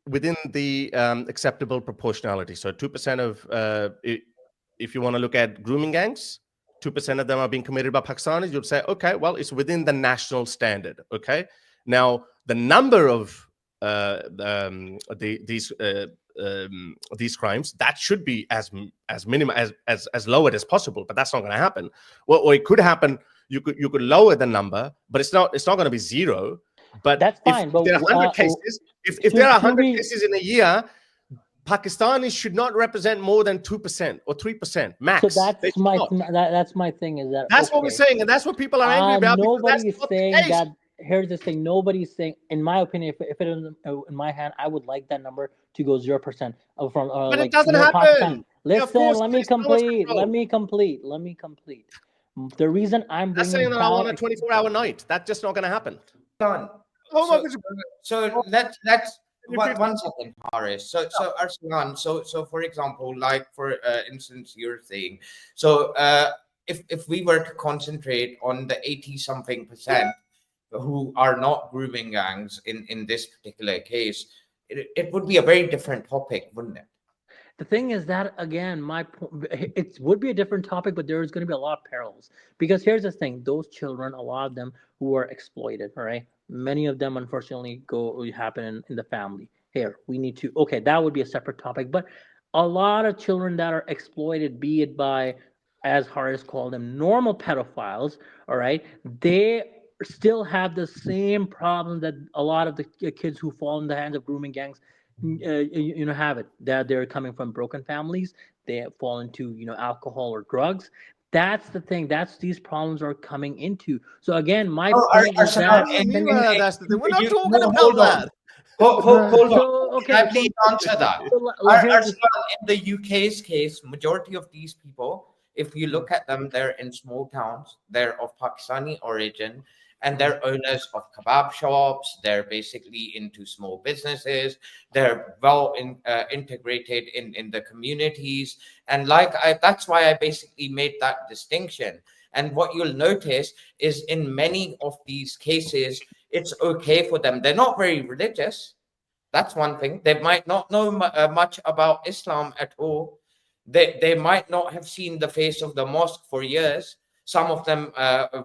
within the acceptable proportionality. So 2% of, if you want to look at grooming gangs, 2% of them are being committed by Pakistanis. You'd say, okay, well, it's within the national standard. Okay, now the number of these crimes, that should be as minimum as lowered as possible, but that's not going to happen. Well, or it could happen. You could lower the number, but it's not going to be zero. But That's if fine. But there are 100 cases, if there are 100 cases in a year, Pakistanis should not represent more than 2% or 3% max. So They should not. that's my thing is that That's what we're saying, and that's what people are angry about, because that's nobody is not the saying case. that. Here's the thing. Nobody's saying, in my opinion, if it is in my hand, I would like that number to go 0% from But like it doesn't Pakistan. happen. Yeah, of Listen, course, let me it's no one's complete. control. Let me complete. The reason I'm That's bringing saying that I want a 24-hour night. That's just not going to happen. Done. So let's one second, Harris. So Arsalan, so for example, like for instance, you're saying, so if we were to concentrate on the 80-something% who are not grooming gangs in this particular case, it would be a very different topic, wouldn't it? The thing is that again, it would be a different topic, but there is going to be a lot of parallels. Because here's the thing: those children, a lot of them who are exploited, all right, many of them unfortunately happen in the family. Here, we need to, okay, that would be a separate topic. But a lot of children that are exploited, be it by, as Harris called them, normal pedophiles, all right, they still have the same problem that a lot of the kids who fall in the hands of grooming gangs have it, that they're coming from broken families, they fall into alcohol or drugs. That's the thing, that's these problems are coming into. So again, my point is that That's the thing. We're not talking no, about hold on. that. Hold on. so okay, Can I please answer that? here's In the UK's case, majority of these people, if you look at them, they're in small towns, they're of Pakistani origin, and they're owners of kebab shops. They're basically into small businesses. They're well integrated in the communities. And that's why I basically made that distinction. And what you'll notice is in many of these cases, it's okay for them. They're not very religious. That's one thing. They might not know much about Islam at all. They might not have seen the face of the mosque for years. Some of them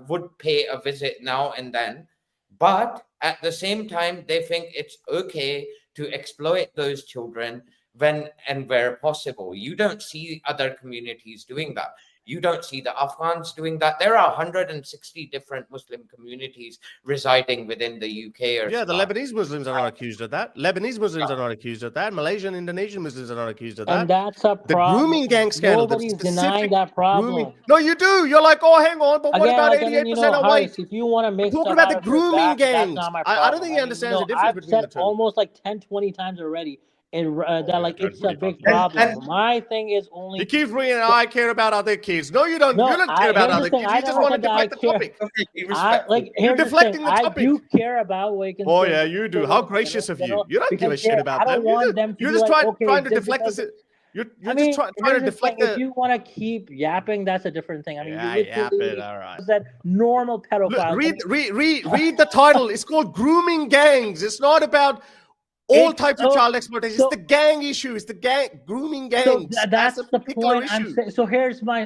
would pay a visit now and then. But at the same time, they think it's okay to exploit those children when and where possible. You don't see other communities doing that. You don't see the Afghans doing that. There are 160 different Muslim communities residing within the UK or Yeah, the so. Lebanese Muslims are not accused of that. Lebanese Muslims are not accused of that. Malaysian, Indonesian Muslims are not accused of that. And that's a The problem. grooming gang scandal, the Nobody's specific denying that problem. grooming. No, you do. You're like, oh, hang on, but what Again, about like, I mean, 88% are white? Harris, if you want to make We're talking stuff about out the of your grooming back, that's gangs. not my I problem. don't think he understands the difference I've between the said two. almost like 10, 20 times already that like it's a big And- problem. My thing is only You keep reading, I care about other kids. No, you don't. No, you don't care about here's the other thing, kids. I You just never want to said that I deflect the care. topic. Okay, be I respectful. like You're here's the deflecting thing. the I topic. do care about what you can Oh say. yeah, you do. How gracious of you. You don't give a shit about I don't them. want them to You're be just like, trying to just deflect because this. You're I just mean, trying here's to the deflect thing, the. if you want to keep yapping, that's a different thing. I mean, Yeah, you yap literally it. All right. said normal Look, pedophiles. read the title. It's called Grooming Gangs. It's not about all types of child exploitation. It's the gang issue. It's the grooming gangs. So that's a the particular point I'm issue. saying. So here's my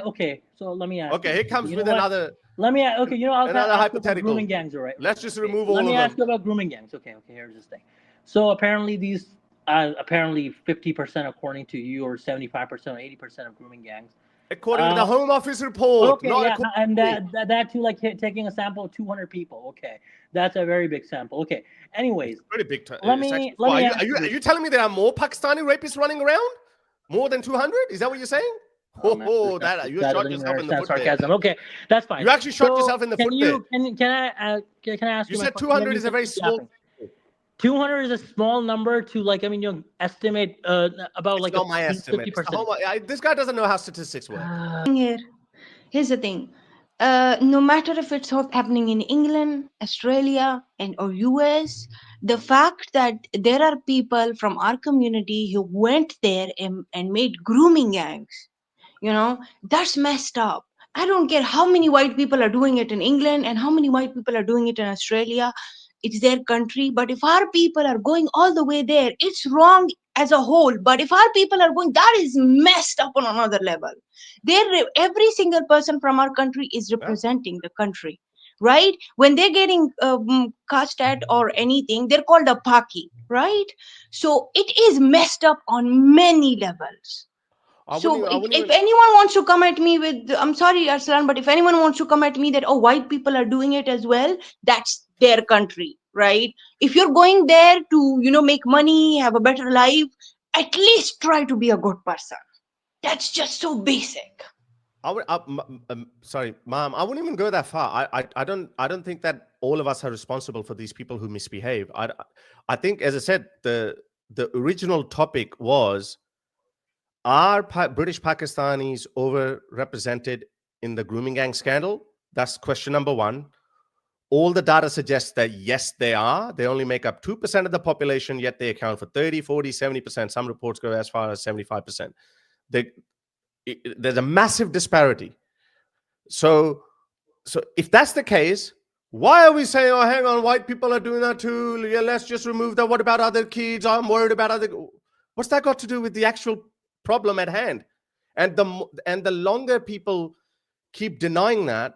So let me ask. Okay, you, here comes you with know what? another. Let me I'll another ask you about hypothetical. grooming gangs, all right? Let's just remove Let all me of ask them. you about grooming gangs. Okay, here's this thing. So apparently these apparently 50% according to you, or 75% or 80% of grooming gangs. According to the Home Office report. Okay, yeah, and that too, like taking a sample of 200 people. Okay, that's a very big sample. Okay, anyways, pretty big. Let me are you telling me there are more Pakistani rapists running around? More than 200? Is that what you're saying? You shot yourself in the foot sarcasm. there. Okay, that's fine. You actually shot yourself in the foot there. Can I ask you? You said 200 is a very small. 200 is a small number to, like, I mean, you estimate about It's like not my estimate. 50%. This guy doesn't know how statistics work. Here's the thing. No matter if it's happening in England, Australia, or US, the fact that there are people from our community who went there and made grooming gangs, that's messed up. I don't care how many white people are doing it in England and how many white people are doing it in Australia. It's their country. But if our people are going all the way there, it's wrong as a whole. But if our people are going, that is messed up on another level. Every single person from our country is representing the country, right? When they're getting cast at or anything, they're called a Paki, right? So it is messed up on many levels. If anyone wants to come at me with, I'm sorry, Arslan, but if anyone wants to come at me that, oh, white people are doing it as well, that's their country, right? If you're going there to, make money, have a better life, at least try to be a good person. That's just so basic. Sorry, Mom, I wouldn't even go that far. I don't think that all of us are responsible for these people who misbehave. I think, as I said, the original topic was, are British Pakistanis overrepresented in the grooming gang scandal? That's question number one. All the data suggests that yes, they are. They only make up 2% of the population, yet they account for 30, 40, 70%. Some reports go as far as 75%. There's a massive disparity. So if that's the case, why are we saying, oh, hang on, white people are doing that too? Yeah, let's just remove that. What about other kids? I'm worried about other. What's that got to do with the actual problem at hand? And the longer people keep denying that,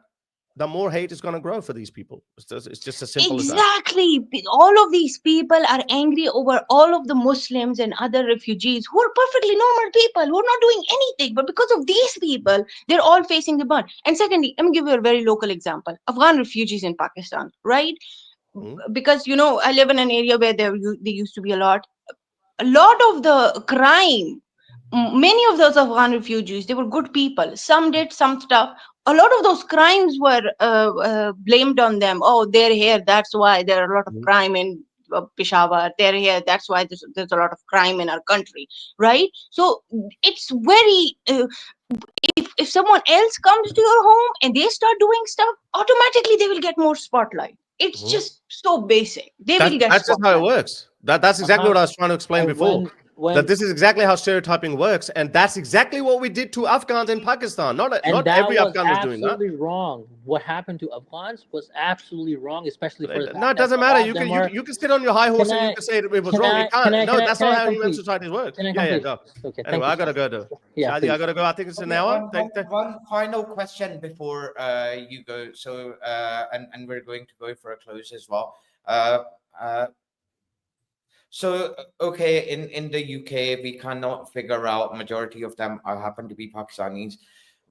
the more hate is going to grow for these people. It's just as simple as that. Exactly. All of these people are angry over all of the Muslims and other refugees who are perfectly normal people who are not doing anything. But because of these people, they're all facing the burn. And secondly, let me give you a very local example. Afghan refugees in Pakistan, right? Because, I live in an area where there used to be a lot of the crime. Many of those Afghan refugees, they were good people. Some did some stuff. A lot of those crimes were blamed on them. Oh, they're here, that's why there are a lot of crime in Peshawar. They're here, that's why there's a lot of crime in our country, right? So it's very if someone else comes to your home and they start doing stuff, automatically they will get more spotlight. It's just so basic. That's just how it works. That's exactly what I was trying to explain before. That this is exactly how stereotyping works, and that's exactly what we did to Afghans in Pakistan. Not every Afghan was doing that. Absolutely wrong. What happened to Afghans was absolutely wrong, especially for the no, it doesn't matter. You can sit on your high horse and you can say it was wrong. That's not how human societies work. Yeah, go. Okay, anyway, I gotta go. I gotta go. I think it's an hour. One final question before you go. So, and we're going to go for a close as well. So, okay, in the UK, we cannot figure out, majority of them happen to be Pakistanis.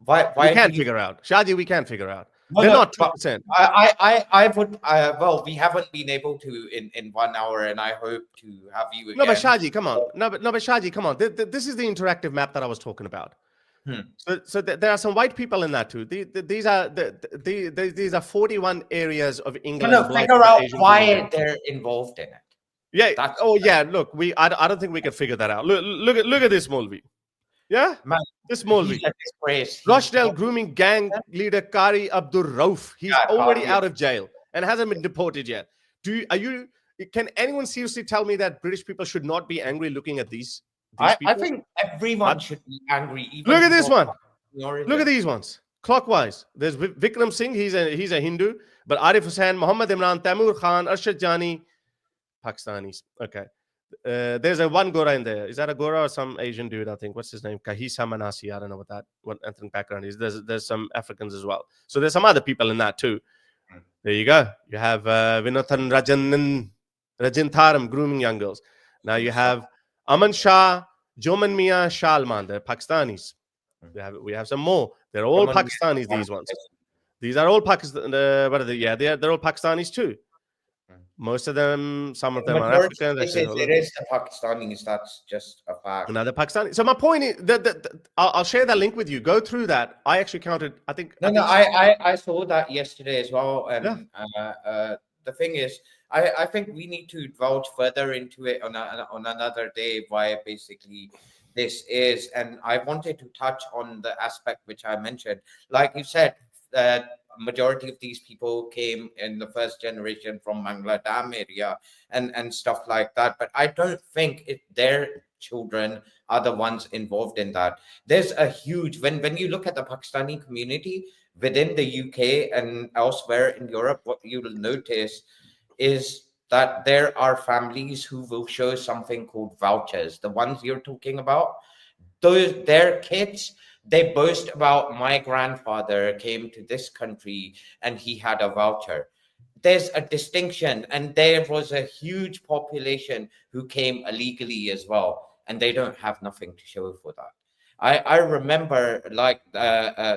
Why? We Why do can't you? figure out. Shaji, we can't figure out. No, They're no, not but 2%. I would. Well, we haven't been able to in 1 hour, and I hope to have you No, but again. Shaji, come on. No, but Shaji, come on. This is the interactive map that I was talking about. Hmm. So there are some white people in that too. These are 41 areas of No, England. no, Blighted figure by out Asian why Grooming Gangs. they're involved in it. Yeah. That's Oh, yeah. Look, I don't think we can figure that out. Look at this Molvi. Yeah, man. this He's Molvi. a disgrace. Rochdale grooming gang leader Kari Abdur Rauf. He's Yeah, already Kari. out of jail and hasn't been deported yet. Can anyone seriously tell me that British people should not be angry looking at these I people? think everyone should be angry. Even Look at this people one. of the origin. Look at these ones. Clockwise. There's Vikram Singh. He's a Hindu. But Arif Hussain, Muhammad Imran, Taimur Khan, Arshad Jani, Pakistanis. Okay. There's a one Gora in there. Is that a Gora or some Asian dude? I think. What's his name? Kahisa Manasi. I don't know what ethnic background is. There's some Africans as well. So there's some other people in that too. There you go. You have Vinothan Rajintharam grooming young girls. Now you have Aman Shah, Joman Mia Shalman. They're Pakistanis. We have some more. They're all Pakistanis. These ones. These are all Pakistan. What are they? Yeah, they're all Pakistanis too. Most of them, some of them are African. It is the Pakistanis. That's just a fact. Another Pakistani. So my point is that I'll share that link with you. Go through that. I actually counted. I saw that yesterday as well. And the thing is, I think we need to divulge further into it on another day. Why basically this is, and I wanted to touch on the aspect which I mentioned. Like you said, majority of these people came in the first generation from Mangla Dam area and stuff like that. But I don't think their children are the ones involved in that. There's a huge, when you look at the Pakistani community within the UK and elsewhere in Europe, what you will notice is that there are families who will show something called vouchers. The ones you're talking about, their kids, they boast about, my grandfather came to this country and he had a voucher. There's a distinction, and there was a huge population who came illegally as well, and they don't have nothing to show for that. I remember, like,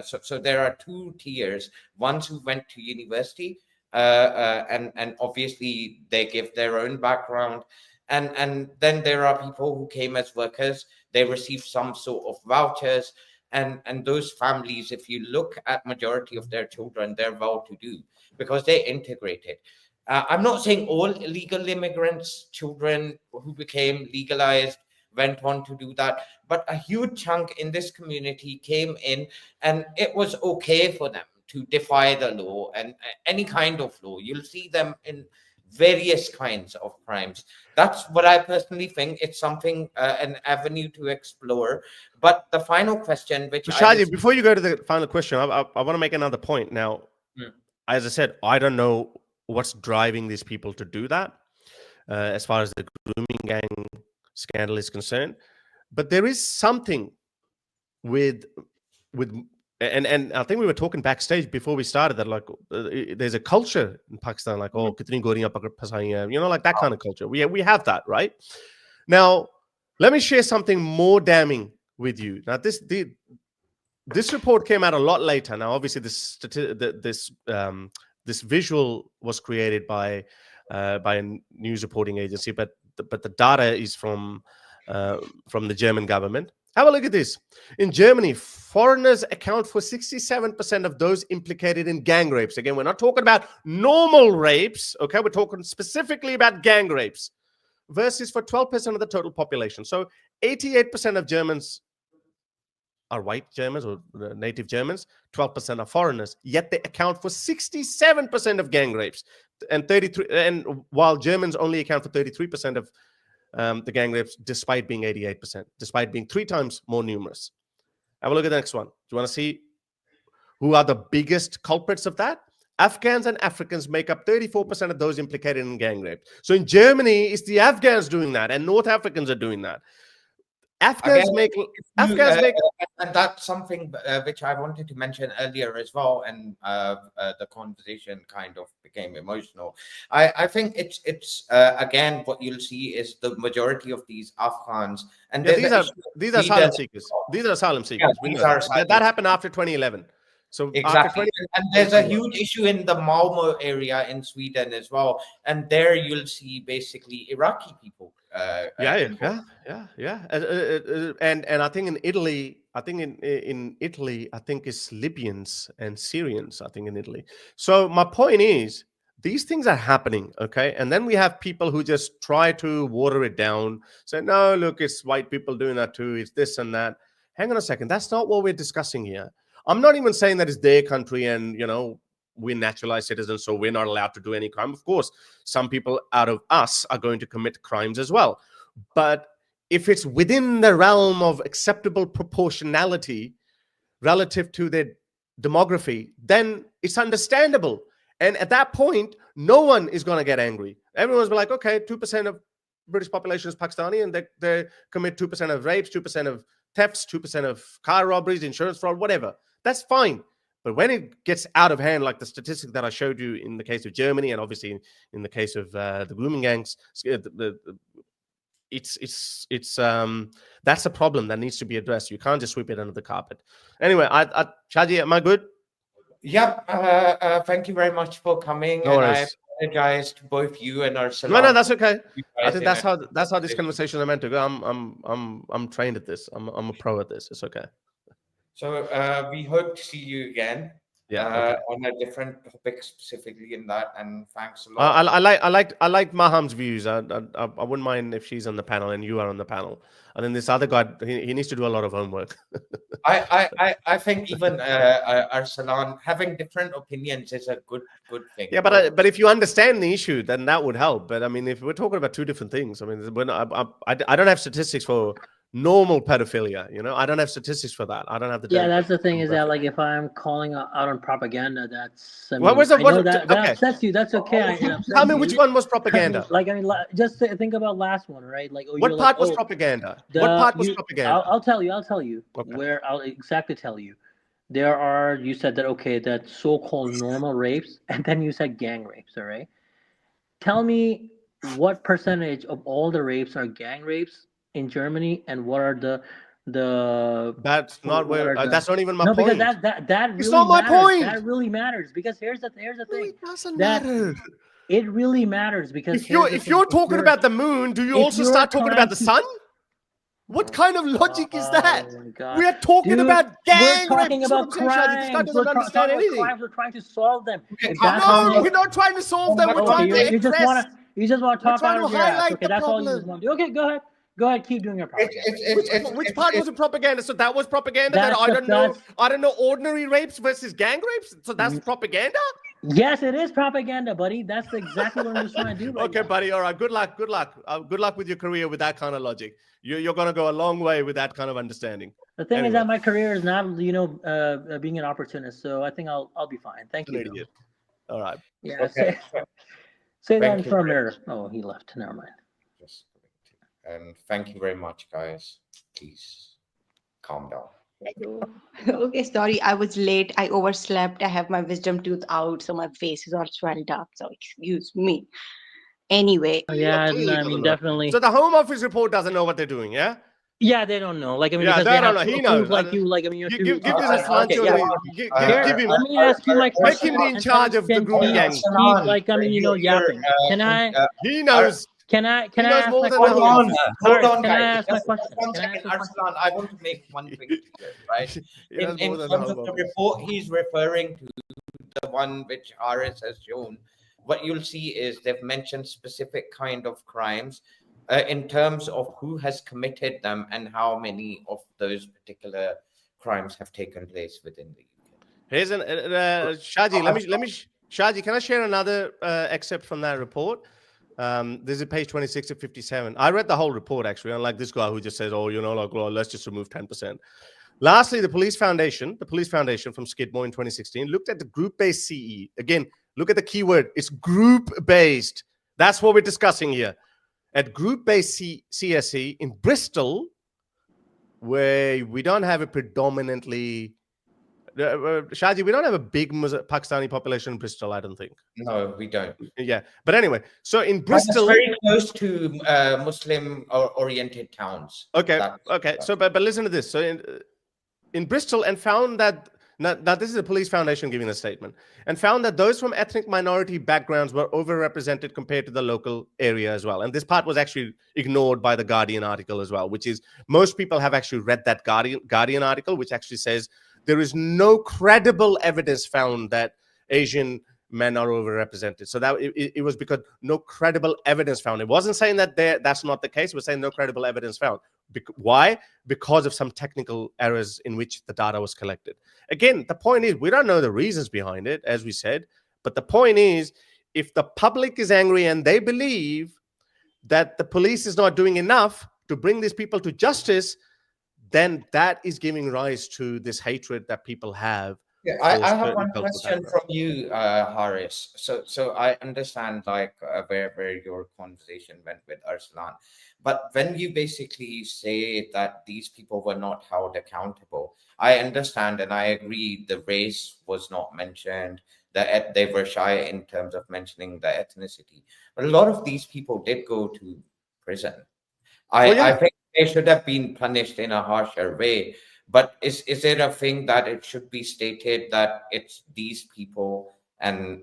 so there are two tiers: ones who went to university, and obviously they give their own background, and then there are people who came as workers. They receive some sort of vouchers. And those families, if you look at majority of their children, they're well-to-do because they integrated. I'm not saying all illegal immigrants' children who became legalized went on to do that, but a huge chunk in this community came in, and it was okay for them to defy the law and any kind of law. You'll see them in various kinds of crimes. That's what I personally think. It's something, an avenue to explore. But the final question, which Shaji, before you go to the final question, I want to make another point. Now, as I said, I don't know what's driving these people to do that, as far as the grooming gang scandal is concerned. But there is something with and I think we were talking backstage before we started that, like, there's a culture in Pakistan, like, oh, kitni goriyan phasai hain, you know, like that kind of culture. We have that, right? Now, let me share something more damning with you. Now, this report came out a lot later. Now, obviously, this visual was created by a news reporting agency, but the data is from the German government. Have a look at this. In Germany, foreigners account for 67% of those implicated in gang rapes. Again, we're not talking about normal rapes, okay? We're talking specifically about gang rapes, versus for 12% of the total population. So 88% of Germans are white Germans or native Germans, 12% are foreigners, yet they account for 67% of gang rapes, and while Germans only account for 33% of the gang rapes, despite being 88%, despite being 3 times more numerous. Have a look at the next one. Do you want to see who are the biggest culprits of that? Afghans and Africans make up 34% of those implicated in gang rape. So in Germany, it's the Afghans doing that, and North Africans are doing that. Afghans Again, make if Afghans make and that's something which I wanted to mention earlier as well, and the conversation kind of became emotional. I think it's again what you'll see is the majority of these Afghans, and yeah, there's an issue of these are asylum leaders. seekers. These are asylum Yeah, seekers. We these know are that happened after 2011. So after exactly, 20, and there's a huge issue in the Malmo area in Sweden as well, and there you'll see basically Iraqi people involved. And I think in Italy, I think it's Libyans and Syrians. I think in Italy. So my point is, these things are happening, okay, and then we have people who just try to water it down, say, no, look, it's white people doing that too. It's this and that. Hang on a second. That's not what we're discussing here. I'm not even saying that it's their country and we're naturalized citizens, so we're not allowed to do any crime. Of course, some people out of us are going to commit crimes as well. But if it's within the realm of acceptable proportionality relative to their demography, then it's understandable. And at that point, no one is going to get angry. Everyone's like, okay, 2% of British population is Pakistani, and they commit 2% of rapes, 2% of thefts, 2% of car robberies, insurance fraud, whatever. That's fine. But when it gets out of hand, like the statistic that I showed you in the case of Germany, and obviously in the case of the grooming gangs, it's that's a problem that needs to be addressed. You can't just sweep it under the carpet. Anyway, Shaji, am I good? Yep. Thank you very much for coming, No and I worries. apologize to both you and our No, salon. that's okay. You I guys think in that's how this a- conversation is meant to go. I'm trained at this. I'm a pro at this. It's okay. So we hope to see you again Yeah. Okay. on a different topic specifically in that. And thanks a I, lot. I like Maham's views. I wouldn't mind if she's on the panel and you are on the panel. And then this other guy, he needs to do a lot of homework. I think even our salon having different opinions is a good thing. Yeah, but if you understand the issue, then that would help. But I mean, if we're talking about two different things, I mean, I don't have statistics for normal pedophilia. I don't have statistics for that. I don't have the Yeah, that's the thing is that demographic. like if I'm calling out on propaganda, that's I What mean was it? I know What? that Okay, upsets you. That's okay. It tell upsets me which you. one was propaganda. Just think about last one, right? Like you're What like part was propaganda? What the part was you. propaganda? I'll tell you Okay. where I'll exactly tell you. There are you said that okay that so-called normal rapes, and then you said gang rapes. All right. Tell me what percentage of all the rapes are gang rapes in Germany, and what are That's not what where. are the That's not even my no because point. that It's really not my matters. point. That really matters because here's the No, thing it doesn't that matter. it really matters because If here's the thing you're talking about the moon, do you if also you're start talking about trying the to sun? What kind of logic is that? oh my god We are talking dude about we're gang rape. talking This is what about I'm saying, Shaji. This guy crimes we're doesn't understand talking about anything. crimes we're trying to solve them Okay, if that's how the No, thing we're not trying to solve them. We're okay trying to you just address. want to We're talk trying out to of your ass highlight okay the that's all you just problem. want to do okay go ahead keep doing your propaganda Which part was it propaganda? So that was propaganda. That that's I the don't know. that's I don't know ordinary rapes versus gang rapes. So that's propaganda. yes it is propaganda buddy that's exactly what I'm just trying to do right Okay, now buddy. All right. Good luck. Good luck. Good luck with your career with that kind of logic. You're going to go a long way with that kind of understanding. the thing is Anyway. that my career is not being an opportunist so I think I'll be fine thank An you idiot. All right. yeah Okay. say that Thank in you front very mirror oh he left never mind much. And thank you very much, guys. Please calm down. Okay, sorry, I was late. I overslept. I have my wisdom tooth out, so my face is all swelled up. So excuse me. Anyway, yeah Clearly I doesn't mean know. definitely So the Home Office report doesn't know what they're doing, yeah? yeah they don't know like I mean Yeah, because they they don't have know. He fools knows. like you like I mean you're too Give this Aslan okay yeah Chaudhary. Give him. here let me ask you my Make him question be in and then charge you of the can grooming keep gangs. like I mean yapping can I He knows. can I He knows ask more my than the question Home Office. Hold Harris, on, can I guys. ask my Just question one can I ask second, my question Arslan. I want to make one thing clear, right? He knows In more than the terms of Home the Office. report he's referring to, the one which RS has shown, what you'll see is they've mentioned specific kind of crimes in terms of who has committed them and how many of those particular crimes have taken place within the UK. Here's an Shaji. Let me. Shaji, can I share another excerpt from that report? This is page 26 to 57. I read the whole report actually, unlike this guy who just says, "Oh, like, well, let's just remove 10%." Lastly, the Police Foundation from Skidmore in 2016 looked at the group-based CE. Again, look at the keyword. It's group-based. That's what we're discussing here. At group-based CSE in Bristol, where we don't have a predominantly Shaji, we don't have a big Pakistani population in Bristol, I don't think. No, we don't. Yeah, but anyway, so in But it's Bristol, very close to Muslim oriented towns. okay, That's- so but listen to this. So in Bristol, and found that now this is the police foundation giving a statement, and found that those from ethnic minority backgrounds were overrepresented compared to the local area as well. And this part was actually ignored by the Guardian article as well, which is most people have actually read that Guardian article, which actually says there is no credible evidence found that Asian men are overrepresented. So that it was because no credible evidence found. It wasn't saying that that's not the case. It was saying no credible evidence found. Why? Because of some technical errors in which the data was collected. Again, the point is, we don't know the reasons behind it, as we said. But the point is, if the public is angry and they believe that the police is not doing enough to bring these people to justice, then that is giving rise to this hatred that people have. Yeah, I have one question from you, Harris. So I understand like where your conversation went with Arslan, but when you basically say that these people were not held accountable, I understand and I agree the race was not mentioned, that they were shy in terms of mentioning the ethnicity, but a lot of these people did go to prison. I think they should have been punished in a harsher way. But is it a thing that it should be stated that it's these people and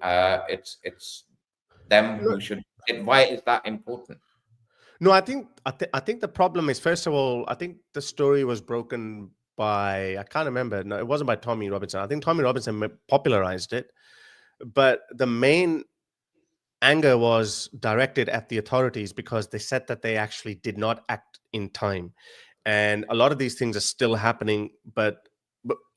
it's them who should? Why is that important? No, I think the problem is, first of all, I think the story was broken by, I can't remember. No, it wasn't by Tommy Robinson. I think Tommy Robinson popularized it, but the main anger was directed at the authorities because they said that they actually did not act in time. And a lot of these things are still happening, but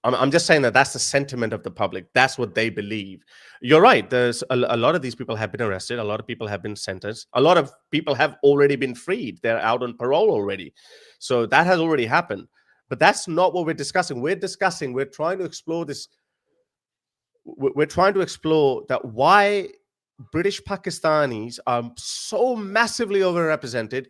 I'm just saying that that's the sentiment of the public. That's what they believe. You're right. There's a lot of these people have been arrested. A lot of people have been sentenced. A lot of people have already been freed. They're out on parole already. So that has already happened. But that's not what we're discussing. We're trying to explore this. We're trying to explore that why British Pakistanis are so massively overrepresented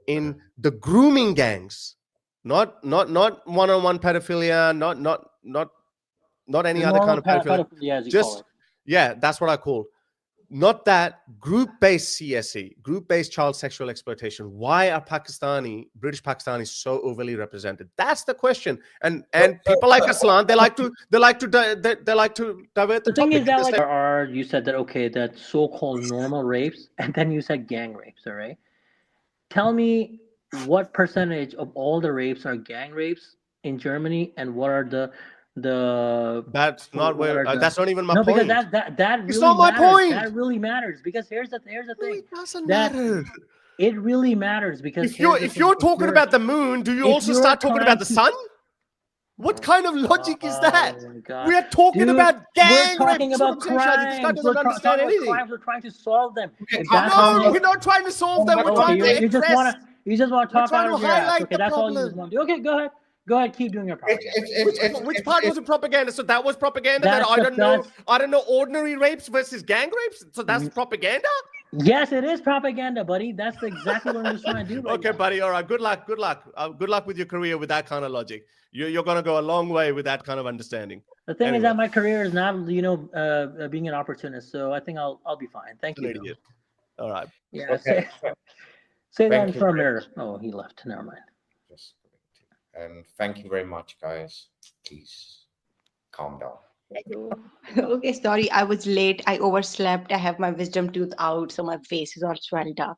in the grooming gangs. Not one-on-one pedophilia, not any other kind of pedophilia. Just that's what I call. Not that group-based CSE, group-based child sexual exploitation. Why are British Pakistanis so overly represented? That's the question. And people like Aslan, they like to divert the thing topic. is that like you said that okay, that so-called normal rapes, and then you said gang rapes. All right, tell me what percentage of all the rapes are gang rapes in Germany, and what are the that's not where that's not even my point. Because that it's really not my matters. point. That really matters because here's the thing. It doesn't matter. It really matters because if you're talking about the moon, do you also start talking about the sun? What kind of logic is that? We are talking about gang We're talking rape. about crimes. This guy doesn't understand anything. We're trying to solve them. No, we're not trying to solve them. We're trying to address. You just want to talk about your ass. Okay, that's all you just want to do. Okay, go ahead. Go ahead, keep doing your propaganda. Which part was it propaganda? So that was propaganda. That I don't know ordinary rapes versus gang rapes. So that's propaganda. Yes, it is propaganda, buddy. That's exactly what I'm just trying to do. Okay, buddy. All right. Good luck. Good luck with your career with that kind of logic. You're gonna go a long way with that kind of understanding. The thing is that my career is not, being an opportunist. So I think I'll be fine. Thank you. Idiot. All right. Yeah. Okay. Say that for a minute. Oh, he left. Never mind. And thank you very much, guys. Please calm down. Okay, sorry, I was late. I overslept. I have my wisdom tooth out, so my face is all swelled up.